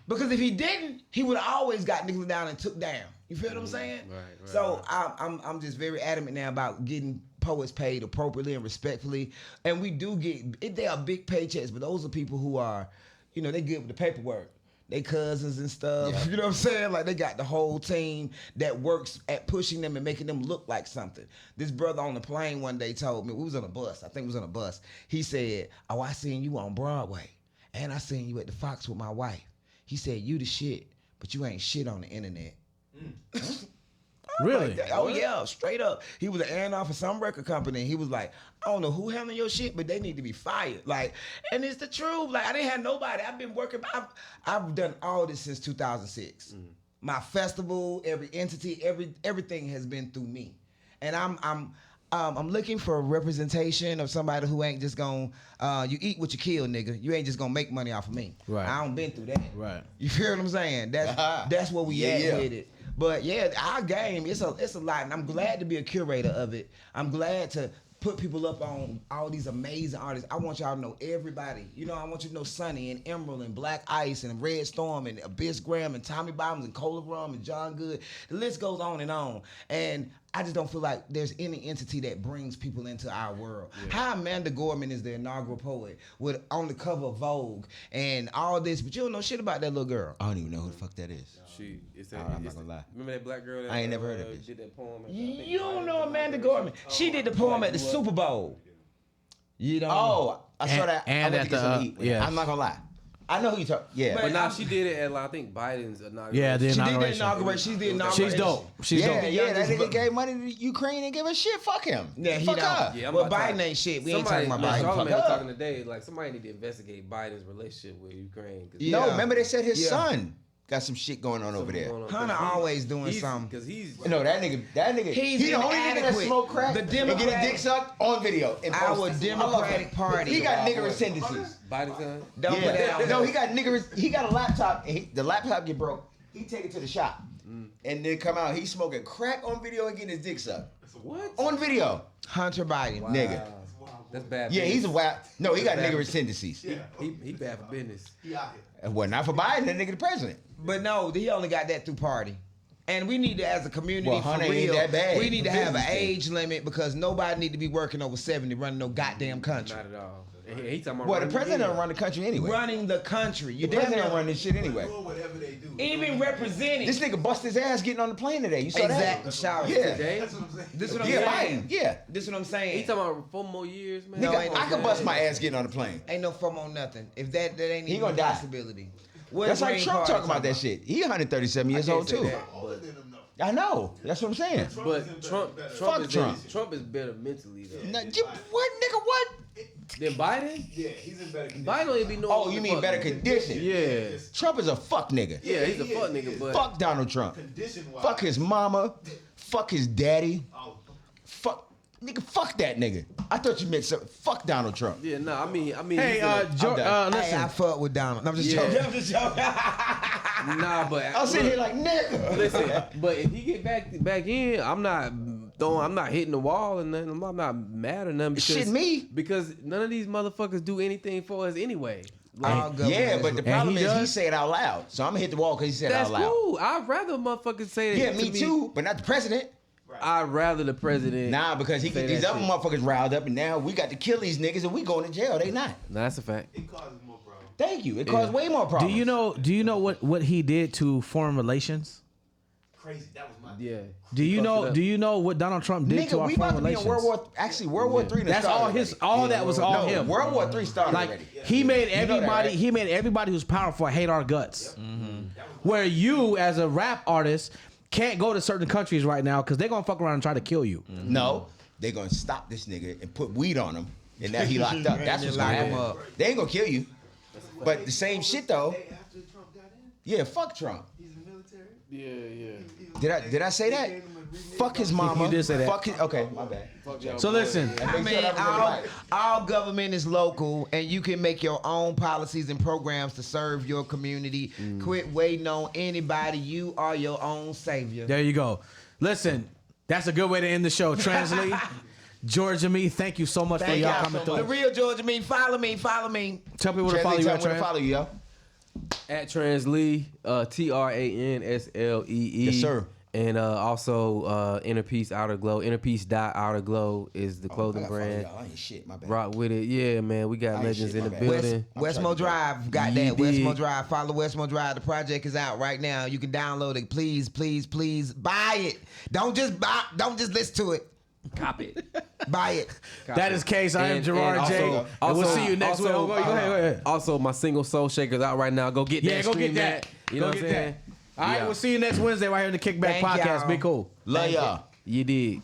Because if he didn't, he would have always got niggas down and took down. You feel what I'm saying? Right, So I'm just very adamant now about getting poets paid appropriately and respectfully. And we do they are big paychecks, but those are people who are, they good with the paperwork. They cousins and stuff. Yeah. You know what I'm saying? Like, they got the whole team that works at pushing them and making them look like something. This brother on the plane one day told me, we was on a bus. I think we was on a bus. He said, oh, I seen you on Broadway. And I seen you at the Fox with my wife. He said, you the shit, but you ain't shit on the internet. Really? Like, oh, yeah, straight up. He was an A&R for some record company. And he was like, I don't know who handling your shit, but they need to be fired. Like, and it's the truth. Like, I didn't have nobody. I've been working. I've done all this since 2006. My festival, every entity, everything has been through me. And I'm looking for a representation of somebody who ain't just gonna, you eat what you kill, nigga. You ain't just gonna make money off of me. Right. I don't been through that. Right. You feel what I'm saying? That's where we at with it. But yeah, our game, it's a lot, and I'm glad to be a curator of it. I'm glad to put people up on all these amazing artists. I want y'all to know everybody. I want you to know Sonny and Emerald and Black Ice and Red Storm and Abyss Graham and Tommy Bottoms and Cola Rum and John Good. The list goes on. And I just don't feel like there's any entity that brings people into our world. Yeah. How Amanda Gorman is the inaugural poet on the cover of Vogue and all this, but you don't know shit about that little girl. I don't even know who the fuck that is. I'm not gonna lie. Remember that black girl that I ain't never heard of it. did that poem? You don't know Amanda Gorman. She did the poem at the Super Bowl. You don't know. I saw that. And I at went to get some the, heat with it. yeah. I'm not gonna lie. I know who you talk. Yeah. But now she did it at, I think, Biden's inauguration. Yeah, the She did the inauguration. inauguration. She's the inauguration. She's dope. She's yeah, dope. that youngest nigga brother. gave money to Ukraine and give a shit. Fuck him. Yeah, he Fuck don't. her. Yeah, I'm Well, about to Biden talk- ain't shit. We Somebody, ain't talking about Biden. Charlamagne Fuck was up. talking today. Like, somebody need to investigate Biden's relationship with Ukraine. Yeah. No, remember they said his Yeah. son got some shit going on over there. Hunter always doing something. Because he's... No, that nigga. He's He the only nigga that inadequate. smoke crack The and get his Democratic- dick sucked on video. And Our post it. I love Democratic him. Party. He got niggerish tendencies. Biden's son? Don't put that Yeah. out No, there. he got niggerish. He got a laptop. And the laptop get broke. He take it to the shop. And then come out. He's smoking crack on video and getting his dick sucked. What? On video. Hunter Biden. Nigga. That's bad. Yeah, he's a wild. No, he got Bad. niggerish tendencies. He bad for business. He out here. Well, not for Biden. That nigga the president. But no, he only got that through party. And we need to, as a community, Well, for Hunter ain't real, that bad. we need to have an Business thing. age limit because nobody need to be working over 70 running no goddamn country. Not at all. And he talking about Well, the running president again. don't run the country anyway. Running the country. You The president don't run this shit anyway. Doing whatever they do. even representing. This nigga bust his ass getting on the plane today. You saw Exactly. that? Shout Yeah. Today? That's what I'm saying. This what I'm Yeah, saying. Biden. Yeah. This what I'm saying. He talking about 4 more years, man. No, Nigga, ain't I could bust my ass getting on the plane. Ain't no FOMO on nothing. If that ain't He even gonna a die. possibility. What That's like Green Trump Party talking about that shit. He 137 years can't old say too. that. Older than him though. I know. That's what I'm saying. But Trump Fuck is Trump. Trump is better mentally though. What nigga? What? Then Biden? Yeah, he's in better condition. Biden don't even be knowing. Oh, what you the mean fuck. better condition? Yeah. Trump is a fuck nigga. Yeah, he's a fuck nigga, but Fuck Donald Trump. Condition-wise. Fuck his mama. Fuck his daddy. Oh, Fuck, nigga. Fuck that nigga. I thought you meant something. Fuck Donald Trump. yeah, no, I mean, Hey, he's in done. Hey, listen. I fuck with Donald. No, I'm just Yeah. joking. I'm just joking. nah, but I was sitting here like nigga. listen, but if he get back in, I'm not hitting the wall and nothing. I'm not mad or nothing because Shit, me. because none of these motherfuckers do anything for us anyway. All government Yeah, is- but the And problem he is he does? said it out loud. So I'm gonna hit the wall because he said it That's out loud. cool. I'd rather motherfuckers say that. Yeah, to me too, but not the president. I'd rather the president. Nah, because he say get these that other shit. motherfuckers riled up, and now we got to kill these niggas, and we going to jail. They not. Nah, that's a fact. it causes more problems. Thank you. It caused way more Do problems. you know what he did to foreign relations? Crazy. That was my. Yeah. Do you know what Donald Trump did to Nigga, our we foreign about to be in relations? World War III. That's all his. All that was all him. World War III started Like already. he made know that, everybody. right? He made everybody who's powerful hate our guts. Where you, as a rap artist, can't go to certain countries right now because they're gonna fuck around and try to kill you. No, they gonna stop this nigga and put weed on him, and now he locked up. That's what's gonna Lock him happen. up. They ain't gonna kill you, but the same shit though. Hey, after Trump got in, Yeah, fuck Trump. he's in the military. Did I say that? Fuck his mama. You did say that. Fuck his. Okay, my bad. So listen, And I make mean, sure that was right. all government is local, and you can make your own policies and programs to serve your community. Quit waiting on anybody. You are your own savior. there you go. Listen, that's a good way to end the show. Translee, GeorgiaME, thank you so much for Thank y'all y'all coming so much. The through. real GeorgiaME, follow me. Tell people to Translee, follow you tell at me where to Trans. follow you, yo. At Translee, TRANSLEE. Yes, sir. And also Inner Peace Outer Glow. Inner Peace Outer Glow is the clothing I gotta follow brand. y'all. I ain't shit, my bad. Rock with it. Yeah, man. We got I ain't legends shit, in the my bad. building. Westmore Drive got You that. Westmore dig. Drive. Follow Westmore Drive. The project is out right now. You can download it. Please, please, please buy it. Don't just listen to it. Cop it. Buy it. That is Case. I am And Jarard J. also- And we'll also- see you next week. also, Go ahead. Also, my single Soul Shaker's out right now. Go get that. Yeah, go get stream that. You know Go what I'm get saying? that. All right, Yeah. we'll see you next Wednesday right here in the Kickback Thank Podcast. y'all. Be cool. Love y'all. You did.